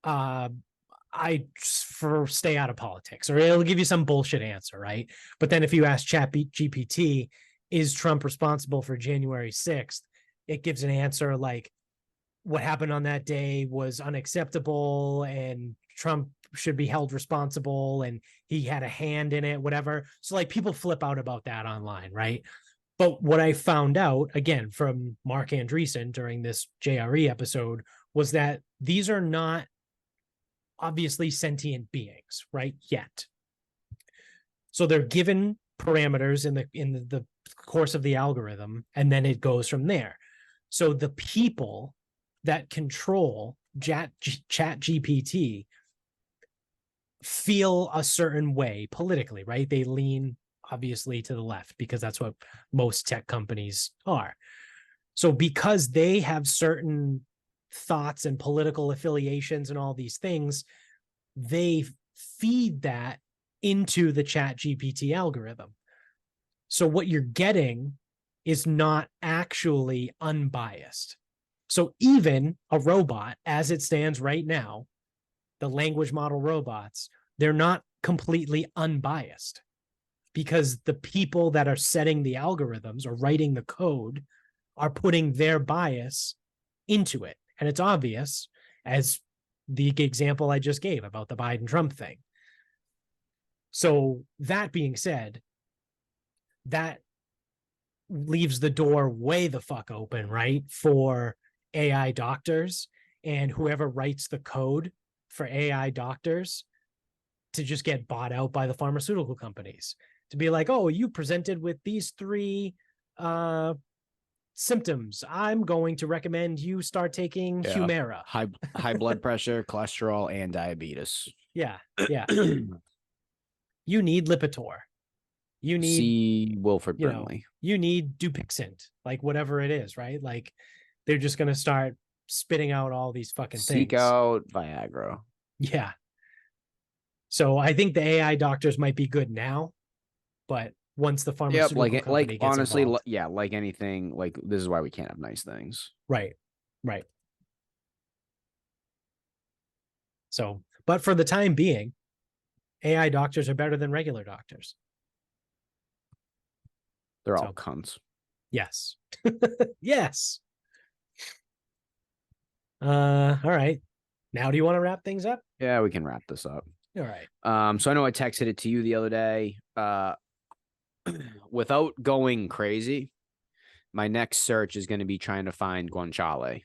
S1: I for stay out of politics, or it'll give you some bullshit answer, right? But then if you ask ChatGPT, is Trump responsible for January 6th? It gives an answer like what happened on that day was unacceptable and Trump should be held responsible and he had a hand in it, whatever. So like people flip out about that online, right? But what I found out, again, from Mark Andreessen during this JRE episode was that these are not obviously sentient beings, right? Yet. So they're given parameters in the course of the algorithm, and then it goes from there. So the people that control ChatGPT feel a certain way politically, right? They lean obviously to the left because that's what most tech companies are. So because they have certain thoughts and political affiliations and all these things, they feed that into the ChatGPT algorithm. So what you're getting is not actually unbiased. So even a robot, as it stands right now, the language model robots, they're not completely unbiased because the people that are setting the algorithms or writing the code are putting their bias into it. And it's obvious, as the example I just gave about the Biden-Trump thing. So that being said, that leaves the door way the fuck open, right, for AI doctors and whoever writes the code for AI doctors to just get bought out by the pharmaceutical companies. To be like, oh, you presented with these 3 symptoms. I'm going to recommend you start taking Humira.
S2: High blood pressure, cholesterol, and diabetes.
S1: Yeah. You need Lipitor. You need
S2: see Wilford Brimley.
S1: You need Dupixent, like whatever it is, right? Like they're just going to start spitting out all these fucking things.
S2: Seek out Viagra.
S1: Yeah. So I think the AI doctors might be good now, but once the pharmaceutical company gets
S2: honestly,
S1: involved,
S2: like anything, like this is why we can't have nice things.
S1: Right. So, but for the time being, AI doctors are better than regular doctors.
S2: They're all cunts.
S1: Yes. Yes. All right. Now, do you want to wrap things up?
S2: Yeah, we can wrap this up.
S1: All right.
S2: So I know I texted it to you the other day. Without going crazy, my next search is going to be trying to find guanciale,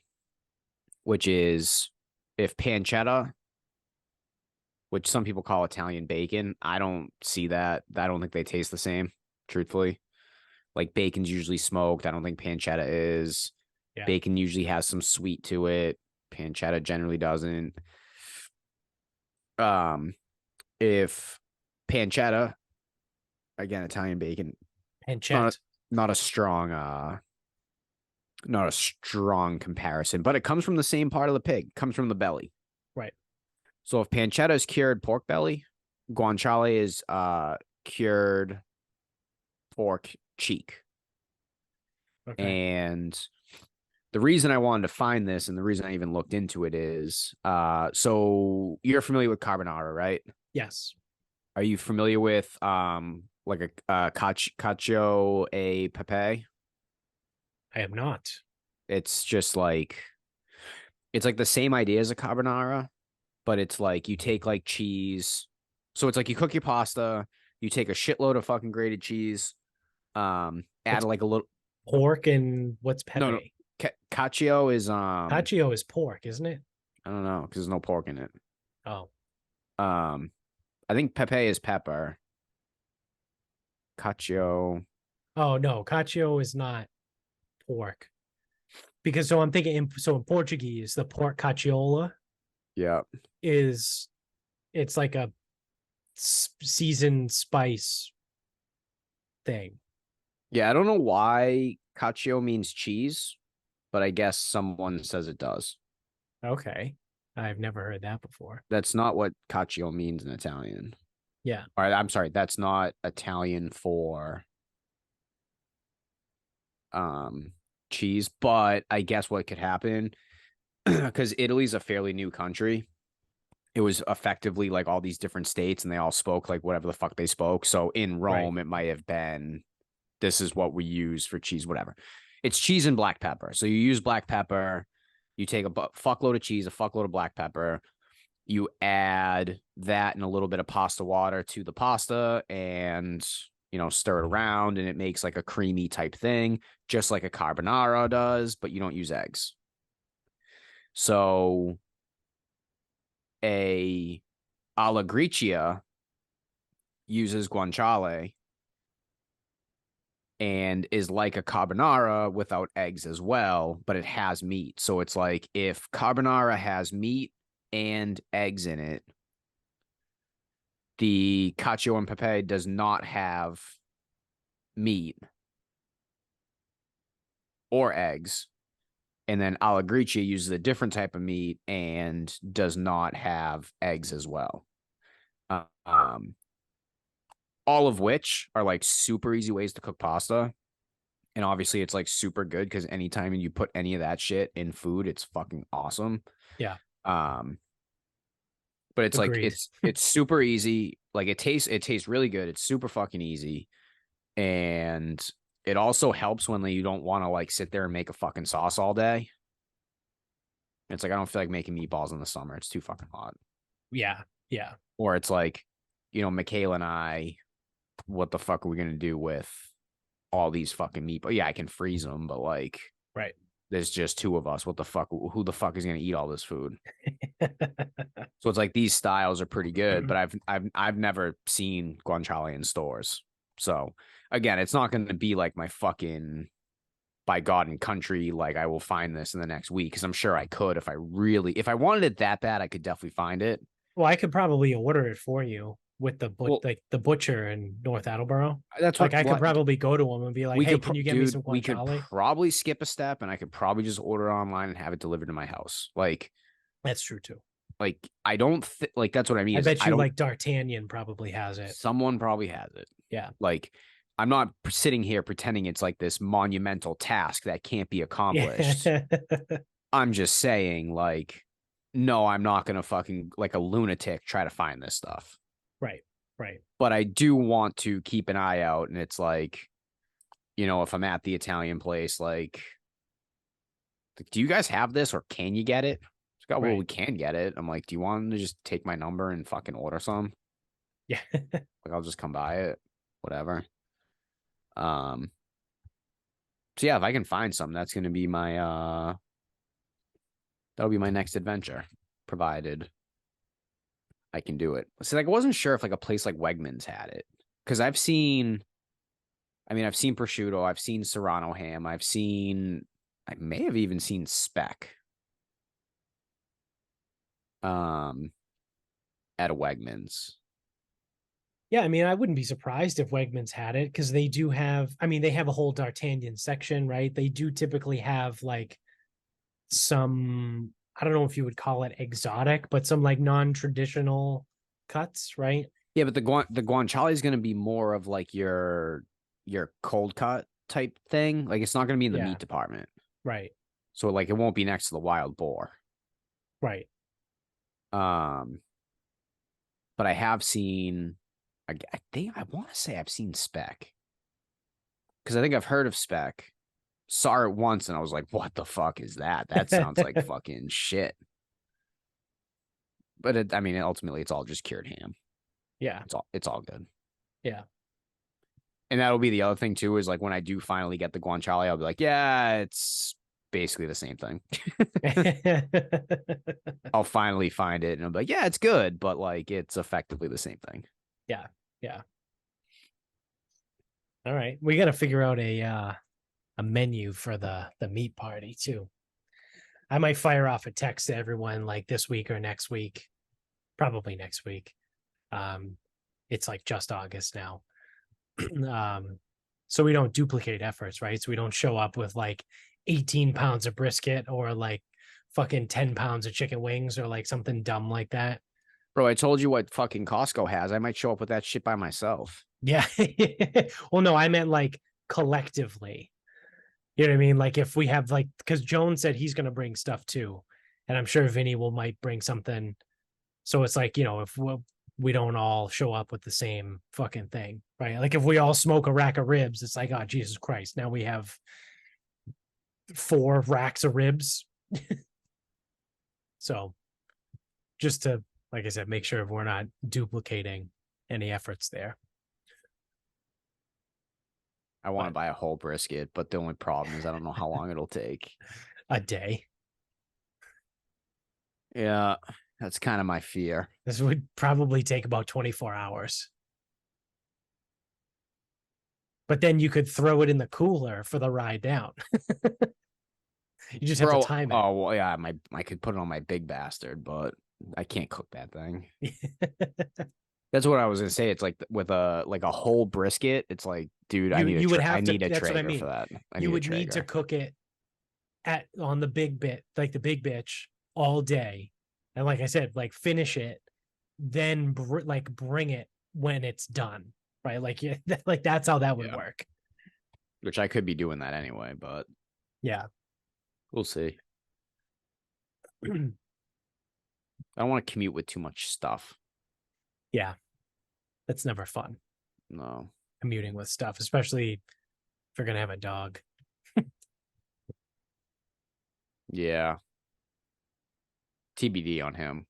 S2: which is if pancetta, which some people call Italian bacon. I don't see that. I don't think they taste the same, truthfully. Like bacon's usually smoked. I don't think pancetta is.
S1: Yeah.
S2: Bacon usually has some sweet to it. Pancetta generally doesn't. Um, if pancetta, again, Italian bacon, not
S1: Pancetta.
S2: not a strong not a strong comparison, but it comes from the same part of the pig, comes from the belly.
S1: Right.
S2: So if pancetta is cured pork belly, guanciale is cured pork cheek.
S1: Okay.
S2: And the reason I wanted to find this and the reason I even looked into it is so you're familiar with carbonara, right?
S1: Yes.
S2: Are you familiar with like a cacio e pepe?
S1: I am not.
S2: It's just like it's like the same idea as a carbonara, but it's like you take like cheese. So it's like you cook your pasta, you take a shitload of fucking grated cheese, add
S1: What's
S2: like a little
S1: pork and what's
S2: no
S1: pepe?
S2: cacio is
S1: Cacio is pork, isn't it?
S2: I don't know because there's no pork in it.
S1: Oh.
S2: Um I think pepe is pepper. Cacio.
S1: Oh no, cacio is not pork. Because so I'm thinking in Portuguese, the pork cacciola
S2: Yeah.
S1: is it's like a seasoned spice thing.
S2: Yeah, I don't know why cacio means cheese, but I guess someone says it does.
S1: Okay. I've never heard that before.
S2: That's not what cacio means in Italian.
S1: Yeah.
S2: All right, I'm sorry, that's not Italian for um cheese, but I guess what could happen because Italy's a fairly new country. It was effectively like all these different states and they all spoke like whatever the fuck they spoke. So in
S1: Right.
S2: Rome, it might have been this is what we use for cheese, whatever. It's cheese and black pepper. So you use black pepper, you take a fuckload of cheese, a fuckload of black pepper, you add that and a little bit of pasta water to the pasta and stir it around and it makes like a creamy type thing, just like a carbonara does, but you don't use eggs. So a alla gricia uses guanciale and is like a carbonara without eggs as well, but it has meat. So it's like if carbonara has meat and eggs in it, the cacio and pepe does not have meat or eggs. And then alla gricia uses a different type of meat and does not have eggs as well. Um, all of which are like super easy ways to cook pasta. And obviously it's like super good because anytime you put any of that shit in food, it's fucking awesome.
S1: Yeah.
S2: Um, but it's like
S1: Agreed.
S2: it's super easy. Like it tastes really good. It's super fucking easy. And it also helps when you don't want to like sit there and make a fucking sauce all day. It's like I don't feel like making meatballs in the summer. It's too fucking hot.
S1: Yeah. Yeah.
S2: Or it's like, Michaela and I, what the fuck are we gonna do with all these fucking meatballs? Yeah, I can freeze them, but like
S1: Right.
S2: there's just two of us. What the fuck? Who the fuck is gonna eat all this food? So it's like these styles are pretty good, but I've never seen guanciale in stores. So again, it's not gonna be like my fucking by God and country, like I will find this in the next week because I'm sure I could if I wanted it that bad, I could definitely find it.
S1: Well, I could probably order it for you with
S2: Well,
S1: like the butcher in North Attleboro.
S2: that's
S1: Like
S2: what
S1: I could
S2: what
S1: probably go to him and be like,
S2: we
S1: "Hey,
S2: could,
S1: can you get me
S2: dude.
S1: some
S2: We could
S1: guanciale?"
S2: probably skip a step, and I could probably just order it online and have it delivered to my house.
S1: That's true too.
S2: Like I don't like that's what I mean.
S1: I
S2: Is
S1: bet
S2: I
S1: you
S2: don't.
S1: like D'Artagnan probably has it.
S2: Someone probably has it.
S1: Yeah.
S2: Like I'm not sitting here pretending it's like this monumental task that can't be accomplished.
S1: Yeah.
S2: I'm just saying, like, no, I'm not gonna fucking like a lunatic try to find this stuff.
S1: Right. Right.
S2: But I do want to keep an eye out, and it's like, if I'm at the Italian place, like, do you guys have this or can you get it? It's got, well,
S1: Right.
S2: we can get it. I'm like, do you want to just take my number and fucking order some?
S1: Yeah.
S2: Like, I'll just come by it, whatever. Um, so yeah, if I can find some, that's gonna be my that'll be my next adventure, provided I can do it. So like I wasn't sure if like a place like Wegmans had it. Because I've seen prosciutto, I've seen Serrano ham, I may have even seen speck um at a Wegmans.
S1: Yeah, I mean, I wouldn't be surprised if Wegmans had it because they do have, I mean, they have a whole D'Artagnan section, right? They do typically have like some, I don't know if you would call it exotic, but some like non-traditional cuts, right?
S2: Yeah, but the guanciale is gonna be more of like your cold cut type thing. Like it's not gonna be in the
S1: Yeah,
S2: meat department.
S1: right,
S2: So like it won't be next to the wild boar.
S1: right.
S2: Um, but I have seen I think I want to say I've seen spec because I think I've heard of spec. Saw it once and I was like, what the fuck is that? That sounds like fucking shit. But I mean, ultimately, it's all just cured ham.
S1: Yeah,
S2: It's all good.
S1: yeah.
S2: And that'll be the other thing too, is like when I do finally get the guanciale, I'll be like, yeah, it's basically the same thing. I'll finally find it and I'll be like, yeah, it's good, but like it's effectively the same thing.
S1: Yeah, yeah. All right. We got to figure out a menu for the meat party too. I might fire off a text to everyone like this week or next week, probably next week. Um, it's like just August now. So we don't duplicate efforts, right? So we don't show up with like 18 pounds of brisket or like fucking 10 pounds of chicken wings or like something dumb like that.
S2: Bro, I told you what fucking Costco has. I might show up with that shit by myself.
S1: Yeah. Well, no, I meant like collectively. You know what I mean? Like if we have like, because Joan said he's going to bring stuff too. And I'm sure Vinny will might bring something. So it's like, if we don't all show up with the same fucking thing, right? Like if we all smoke a rack of ribs, it's like, oh, Jesus Christ. Now we have 4 racks of ribs. So just to, like I said, make sure we're not duplicating any efforts there.
S2: I want to
S1: But
S2: buy a whole brisket, but the only problem is I don't know how long it'll take.
S1: a day.
S2: Yeah, that's kind of my fear.
S1: This would probably take about 24 hours. But then you could throw it in the cooler for the ride down. You just have to
S2: Bro,
S1: time it.
S2: oh well, yeah, I could put it on my big bastard, but I can't cook that thing. That's what I was gonna say. It's like with a whole brisket. It's like, dude,
S1: You would
S2: I
S1: have to,
S2: need a
S1: that's what I
S2: Traeger
S1: mean.
S2: for that. I
S1: You
S2: need a
S1: would need to
S2: Traeger.
S1: cook it on the big bit, like the big bitch all day. And like I said, like finish it, then like bring it when it's done. Right. Like, yeah, like that's how that would
S2: Yeah,
S1: work.
S2: which I could be doing that anyway, but
S1: Yeah.
S2: we'll see. I don't want to commute with too much stuff.
S1: Yeah. That's never fun
S2: No.
S1: commuting with stuff, especially if you're going to have a dog.
S2: Yeah. TBD on him.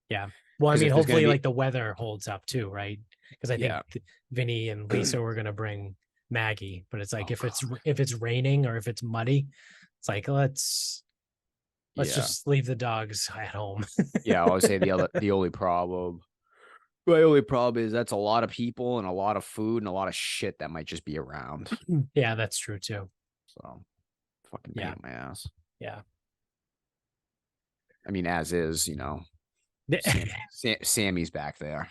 S1: Yeah. Well, I
S2: Because
S1: mean,
S2: if there's gonna
S1: hopefully,
S2: be,
S1: like the weather holds up too, right? Because I think
S2: yeah.
S1: Vinny and Lisa were gonna bring Maggie, but it's like
S2: Oh God.
S1: if it's raining or if it's muddy, it's like let's
S2: Yeah.
S1: just leave the dogs at home.
S2: Yeah, I would say the only problem. My only problem is that's a lot of people and a lot of food and a lot of shit that might just be around.
S1: Yeah, that's true too.
S2: So fucking pain
S1: Yeah,
S2: in my ass.
S1: yeah.
S2: I mean, as is, Sammy's back there.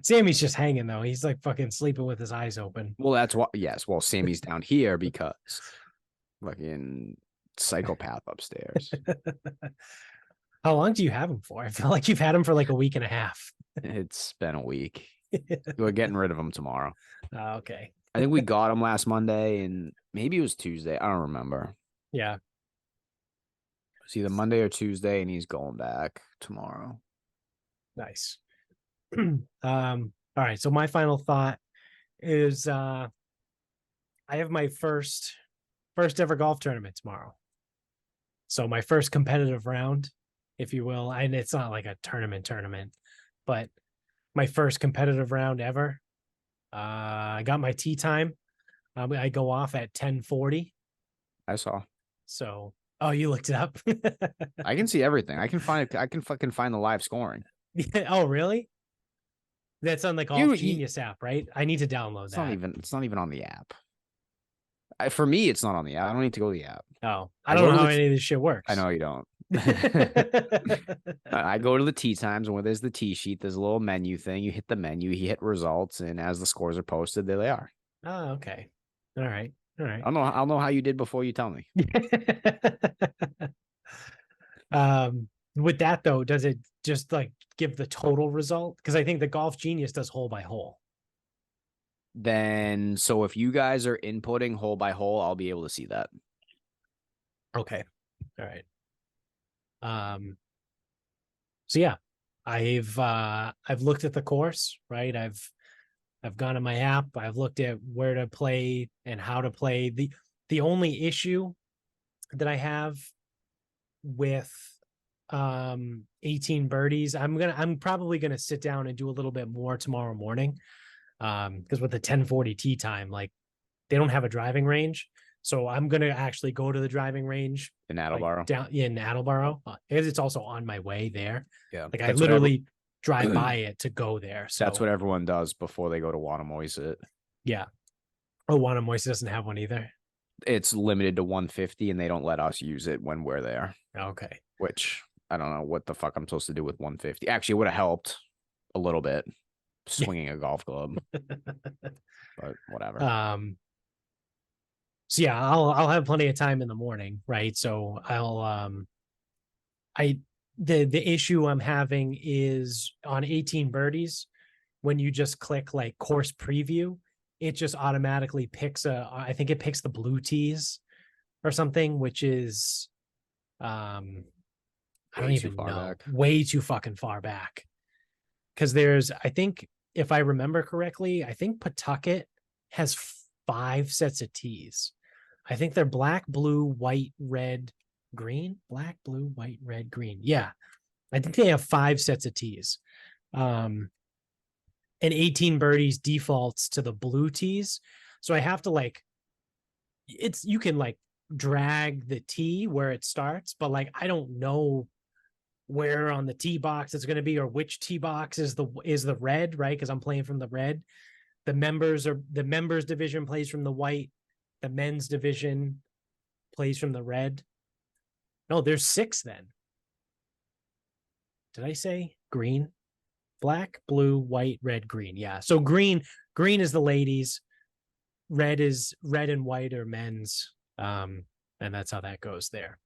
S1: Sammy's just hanging though. He's like fucking sleeping with his eyes open.
S2: Well, that's what. Yes. Well, Sammy's down here because fucking psychopath upstairs.
S1: How long do you have him for? I feel like you've had him for like a week and a half.
S2: It's been a week. We're getting rid of him tomorrow.
S1: Okay.
S2: I think we got him last Monday and maybe it was Tuesday. I don't remember.
S1: Yeah.
S2: It's either Monday or Tuesday, and he's going back tomorrow.
S1: Nice. All right. So my final thought is I have my first ever golf tournament tomorrow. So my first competitive round, if you will, and it's not like a tournament, but my first competitive round ever. I got my tee time. I go off at 10:40.
S2: I saw.
S1: So, oh, you looked it up.
S2: I can see everything. I can fucking find the live scoring.
S1: Oh, really? That's on the Golf
S2: You,
S1: Genius app, right? I need to download
S2: it's
S1: that.
S2: not even on the app. For me, it's not on the app. I don't need to go to the app.
S1: Oh, I
S2: I
S1: don't
S2: go
S1: know
S2: to
S1: how
S2: the.
S1: any of this shit
S2: I
S1: works.
S2: know you don't. I go to the tee times where there's the tee sheet. There's a little menu thing. You hit the menu, you hit results, and as the scores are posted, there they are.
S1: Oh, okay. All right. All right.
S2: I'll know how you did before you tell me.
S1: With that though, does it just like give the total result? Because I think the Golf Genius does hole by hole.
S2: Then, so if you guys are inputting hole by hole, I'll be able to see that.
S1: Okay. All right. So yeah, I've looked at the course, right? I've gone to my app, I've looked at where to play and how to play. The only issue that I have with 18 birdies, I'm probably gonna sit down and do a little bit more tomorrow morning. Because with the 10:40 tee time, like they don't have a driving range. So I'm gonna actually go to the driving range
S2: In
S1: like
S2: Attleboro.
S1: down in Attleboro. Because it's also on my way there.
S2: Yeah.
S1: Like I
S2: That's
S1: literally drive by it to go there.
S2: That's
S1: So
S2: what everyone does before they go to Wanamoysit.
S1: yeah. Oh, Wanamoysia doesn't have one either.
S2: It's limited to 150 and they don't let us use it when we're there,
S1: Okay.
S2: which I don't know what the fuck I'm supposed to do with 150. Actually, it would have helped a little bit swinging a golf club, but whatever.
S1: So yeah, I'll have plenty of time in the morning, right? So I the issue I'm having is on 18 birdies, when you just click like course preview, it just automatically picks I think it picks the blue tees or something, which is I don't
S2: Way too
S1: even
S2: far
S1: know,
S2: back.
S1: way too fucking far back. Because I think if I remember correctly, I think Pawtucket has 5 sets of tees. I think they're black, blue, white, red, green. Black, blue, white, red, green. Yeah. I think they have 5 sets of tees. And 18 birdies defaults to the blue tees. So I have to like, you can like drag the tee where it starts, but like I don't know where on the tee box it's going to be or which tee box is the red, right? Because I'm playing from the red. The members division plays from the white. The men's division plays from the red. No, there's 6 then. Did I say green? Black, blue, white, red, green. Yeah. So green is the ladies. Red and white are men's. And that's how that goes there.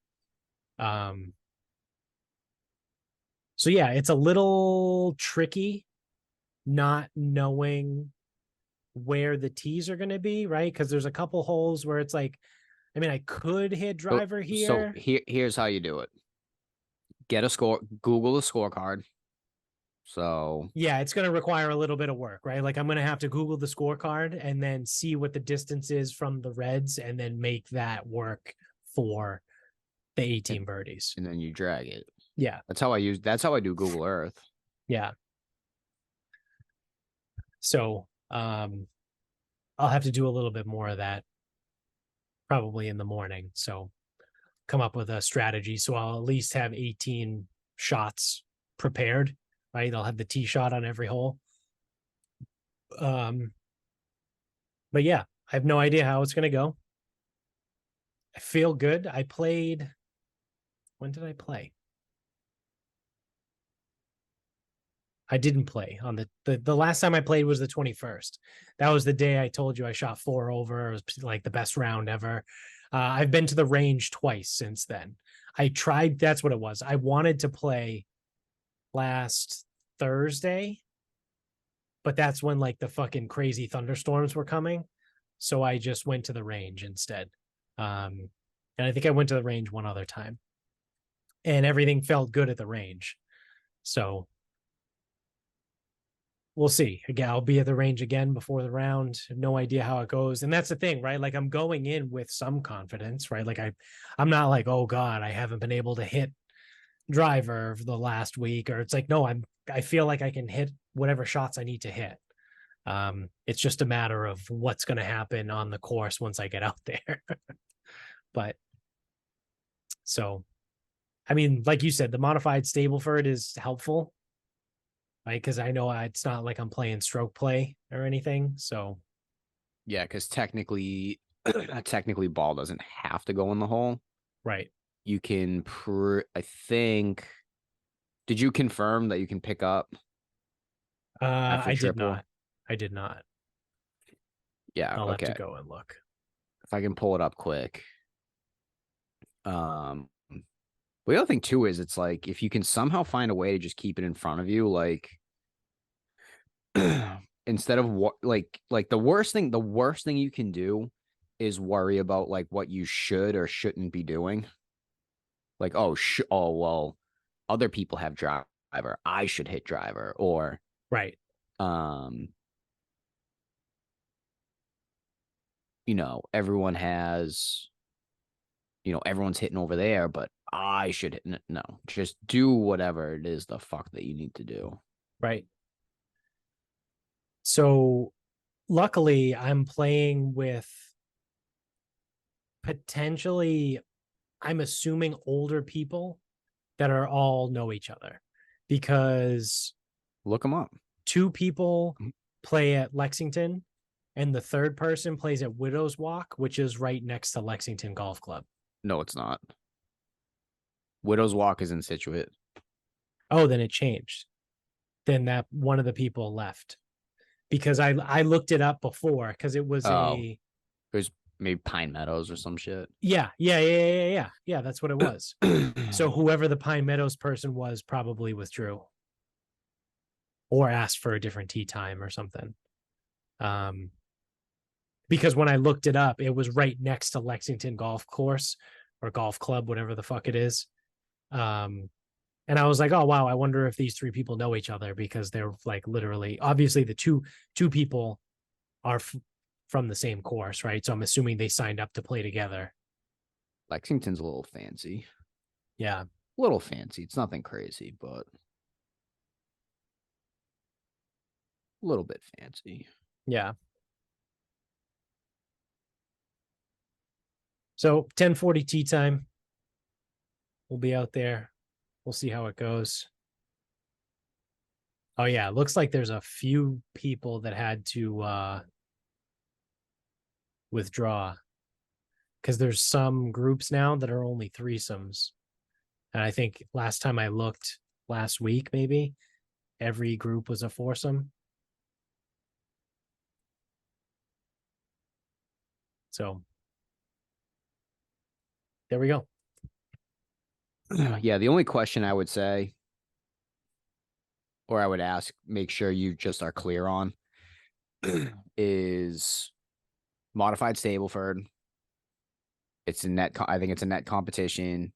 S1: So yeah, it's a little tricky not knowing where the tees are going to be, right? Because there's a couple holes where it's like, I mean, I could hit driver here.
S2: Here's how you do it. Get a score, Google the scorecard. So
S1: yeah, it's going to require a little bit of work, right? Like I'm going to have to Google the scorecard and then see what the distance is from the reds and then make that work for the 18 birdies.
S2: And then you drag it.
S1: Yeah.
S2: That's how I do Google Earth.
S1: Yeah. So I'll have to do a little bit more of that probably in the morning. So come up with a strategy. So I'll at least have 18 shots prepared, right? I'll have the tee shot on every hole. But yeah, I have no idea how it's going to go. I feel good. When did I play? I didn't play on the last time I played was the 21st. That was the day I told you I shot 4 over. It was like the best round ever. I've been to the range twice since then. I tried. That's what it was. I wanted to play last Thursday, but that's when like the fucking crazy thunderstorms were coming. So I just went to the range instead. And I think I went to the range one other time and everything felt good at the range. So we'll see. Again, I'll be at the range again before the round. No idea how it goes. And that's the thing, right? Like I'm going in with some confidence, right? Like I'm not like, oh God, I haven't been able to hit driver for the last week. Or it's like, no, I feel like I can hit whatever shots I need to hit. It's just a matter of what's going to happen on the course once I get out there. But so, I mean, like you said, the modified Stableford is helpful, right? Because I know it's not like I'm playing stroke play or anything. So,
S2: Yeah, because technically, technically, ball doesn't have to go in the hole.
S1: right.
S2: You can, I think. Did you confirm that you can pick up after
S1: I did
S2: triple?
S1: not. I did not.
S2: Yeah.
S1: I'll have
S2: Okay.
S1: to go and look.
S2: If I can pull it up quick. But the other thing too is it's like if you can somehow find a way to just keep it in front of you, like instead of what like the worst thing you can do is worry about like what you should or shouldn't be doing. Like, oh well, other people have driver, I should hit driver, or
S1: Right.
S2: um, everyone has, everyone's hitting over there, but I should hit. No, just do whatever it is the fuck that you need to do.
S1: Right. So luckily I'm playing with potentially, I'm assuming older people that are all know each other because
S2: Look them up.
S1: 2 people play at Lexington and the third person plays at Widow's Walk, which is right next to Lexington Golf Club.
S2: No, it's not. Widow's Walk is in Situate.
S1: Oh, then it changed. Then that one of the people left because I looked it up before because it was
S2: There's maybe Pine Meadows or some shit.
S1: Yeah. That's what it was. So whoever the Pine Meadows person was probably withdrew or asked for a different tee time or something. Because when I looked it up, it was right next to Lexington Golf Course or Golf Club, whatever the fuck it is. And I was like, oh wow, I wonder if these 3 people know each other because they're like literally, obviously the two people are from the same course, right? So I'm assuming they signed up to play together.
S2: Lexington's a little fancy.
S1: Yeah,
S2: A little fancy. It's nothing crazy, but a little bit fancy.
S1: yeah. So 10:40 tee time. We'll be out there. We'll see how it goes. Oh yeah, it looks like there's a few people that had to withdraw because there's some groups now that are only threesomes. And I think last time I looked last week, maybe every group was a foursome. So there we go.
S2: Yeah, the only question I would say, or I would ask, make sure you just are clear on, is modified Stableford. It's a net. I think it's a net competition.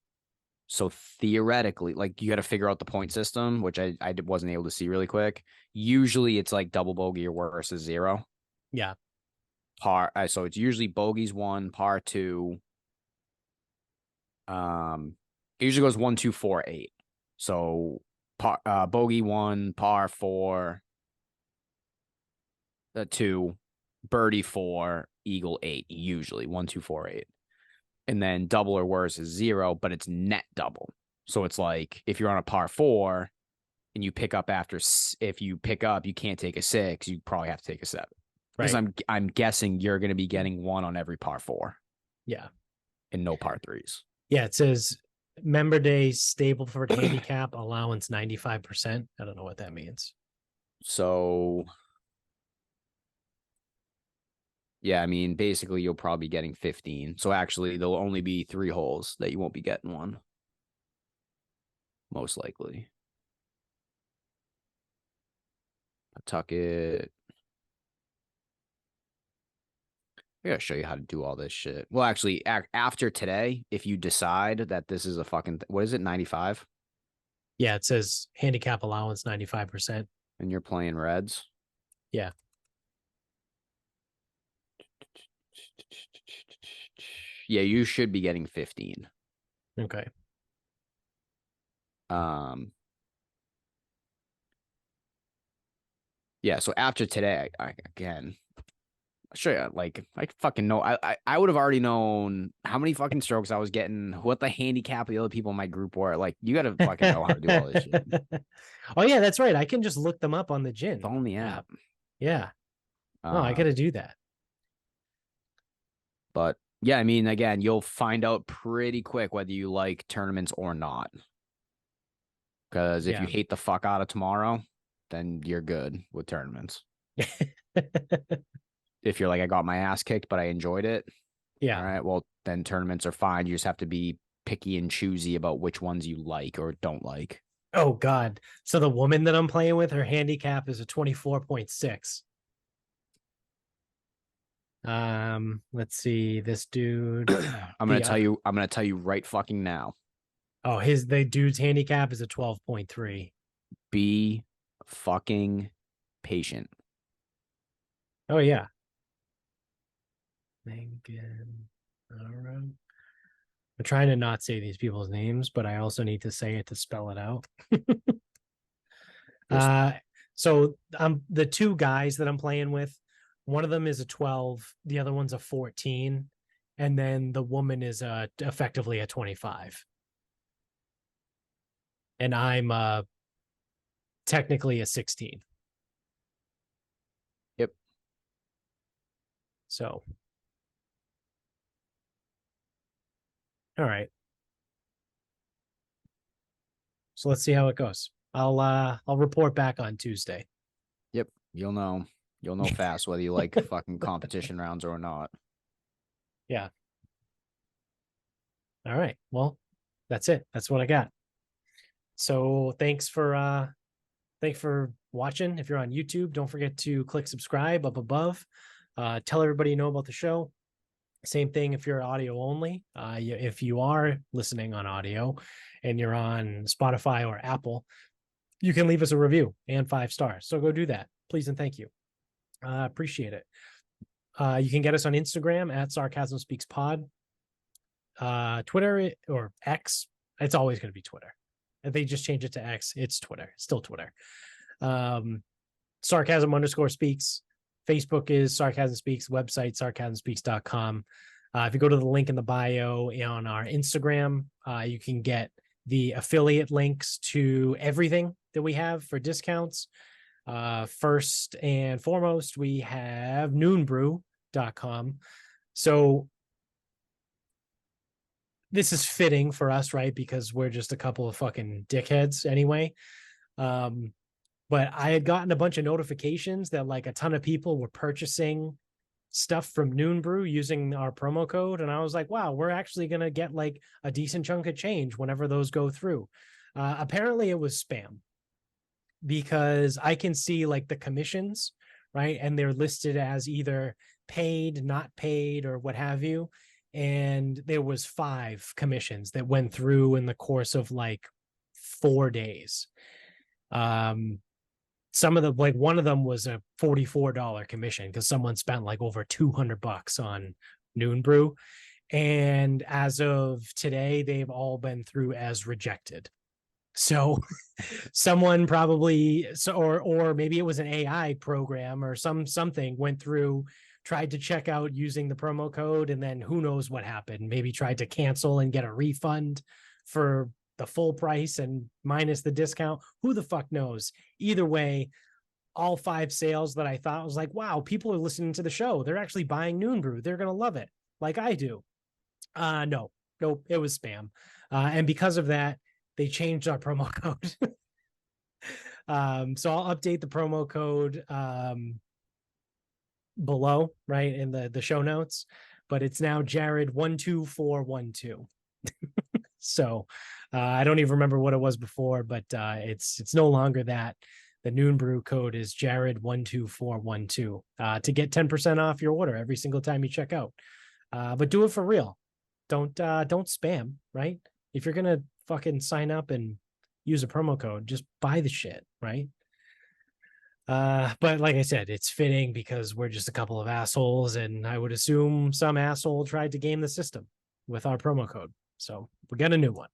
S2: So theoretically, like you got to figure out the point system, which I wasn't able to see really quick. Usually, it's like double bogey or worse is 0.
S1: Yeah.
S2: Par. So it's usually bogeys 1, par 2. It usually goes 1, 2, 4, 8. So bogey 1, par 4, 2, birdie 4, eagle 8. Usually 1, 2, 4, 8. And then double or worse is 0, but it's net double. So it's like if you're on a par 4 and you pick up if you pick up, you can't take a 6. You probably have to take a 7. Because I'm guessing you're going to be getting 1 on every par 4.
S1: Yeah.
S2: And no par 3s.
S1: Yeah, it says member day Stableford handicap allowance 95%. I don't know what that means.
S2: So yeah, I mean, basically you'll probably be getting 15. So actually there'll only be 3 holes that you won't be getting 1. Most likely. Pawtucket. I gotta show you how to do all this shit. Well, actually, after today, if you decide that this is a fucking, what is it, 95?
S1: Yeah, it says handicap allowance 95%.
S2: And you're playing reds.
S1: Yeah.
S2: Yeah, you should be getting 15.
S1: Okay.
S2: Yeah, so after today, again, sure, like I fucking know. I would have already known how many fucking strokes I was getting, what the handicap of the other people in my group were. Like, you got to fucking know how to do all this shit.
S1: Oh yeah, that's right. I can just look them up on the
S2: It's
S1: gin
S2: all in the
S1: app.
S2: app.
S1: Yeah. No, I
S2: Uh,
S1: gotta do that.
S2: but yeah, I mean, again, you'll find out pretty quick whether you like tournaments or not. Because if you
S1: Yeah.
S2: hate the fuck out of tomorrow, then you're good with tournaments. If you're like, I got my ass kicked, but I enjoyed it. All
S1: Yeah.
S2: right, well, then tournaments are fine. You just have to be picky and choosy about which ones you like or don't like.
S1: Oh God. So the woman that I'm playing with, her handicap is a 24.6. Let's see. This dude.
S2: I'm gonna
S1: The
S2: tell you. I'm gonna tell you right fucking now.
S1: the dude's handicap is a 12.3.
S2: Be fucking patient.
S1: Oh yeah. Megan. All right. I'm trying to not say these people's names, but I also need to say it to spell it out.
S2: Just
S1: uh so the two guys that I'm playing with, one of them is a 12, the other one's a 14, and then the woman is effectively a 25. And I'm technically a 16.
S2: yep.
S1: So all right. So let's see how it goes. I'll report back on Tuesday.
S2: Yep. You'll know. You'll know fast whether you like fucking competition rounds or not.
S1: Yeah. All right. Well, that's it. That's what I got. So thanks for watching. If you're on YouTube, don't forget to click subscribe up above. Tell everybody you know about the show. Same thing if you're audio only. If you are listening on audio and you're on Spotify or Apple, you can leave us a review and 5 stars. So go do that, please and thank you. Appreciate it. You can get us on Instagram at Sarcasm Speaks Pod. Twitter or X. It's always going to be Twitter. If they just change it to X, it's Twitter. Still Twitter. Sarcasm_speaks. Facebook is Sarcasm Speaks. Website sarcasmspeaks.com. If you go to the link in the bio on our Instagram, you can get the affiliate links to everything that we have for discounts. First and foremost, we have noonbrew.com. So this is fitting for us, right? Because we're just a couple of fucking dickheads anyway. But I had gotten a bunch of notifications that like a ton of people were purchasing stuff from Noon Brew using our promo code. And I was like, wow, we're actually going to get like a decent chunk of change whenever those go through. Apparently it was spam because I can see like the commissions, right? And they're listed as either paid, not paid, or what have you. And there was 5 commissions that went through in the course of like 4 days. Some of the like one of them was a $44 commission because someone spent like over $200 on Noon Brew. And as of today, they've all been through as rejected. So someone probably or maybe it was an AI program or something went through, tried to check out using the promo code, and then who knows what happened. Maybe tried to cancel and get a refund for the full price and minus the discount. Who the fuck knows? Either way, all 5 sales that I thought was like, wow, people are listening to the show. They're actually buying Noon Brew. They're gonna love it like I do. Nope, it was spam. And because of that, they changed our promo code. So I'll update the promo code below, right, in the show notes, but it's now Jared12412. So I don't even remember what it was before, but it's no longer that. The Noon Brew code is Jared12412 to get 10% off your order every single time you check out. But do it for real. Don't spam, right? If you're gonna fucking sign up and use a promo code, just buy the shit, right? But like I said, it's fitting because we're just a couple of assholes, and I would assume some asshole tried to game the system with our promo code. So we got a new one.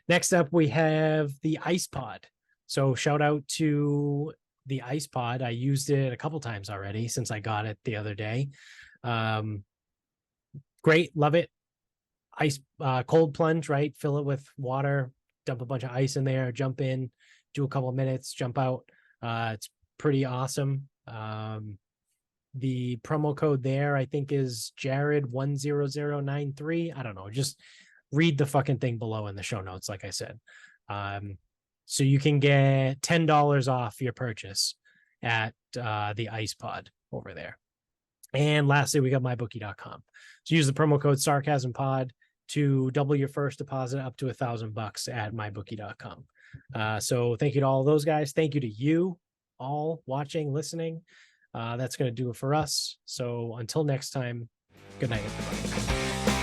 S1: Next up, we have the Ice Pod. So shout out to the Ice Pod. I used it a couple times already since I got it the other day. Great, love it. Ice, cold plunge, right? Fill it with water, dump a bunch of ice in there, jump in, do a couple of minutes, jump out. It's pretty awesome. The promo code there, I think, is Jared10093. I don't know. Just read the fucking thing below in the show notes, like I said. So you can get $10 off your purchase at the Ice Pod over there. And lastly, we got mybookie.com. So use the promo code Sarcasm Pod to double your first deposit up to $1,000 at mybookie.com. So thank you to all those guys. Thank you to you all watching, listening. That's going to do it for us. So until next time, good night, everybody.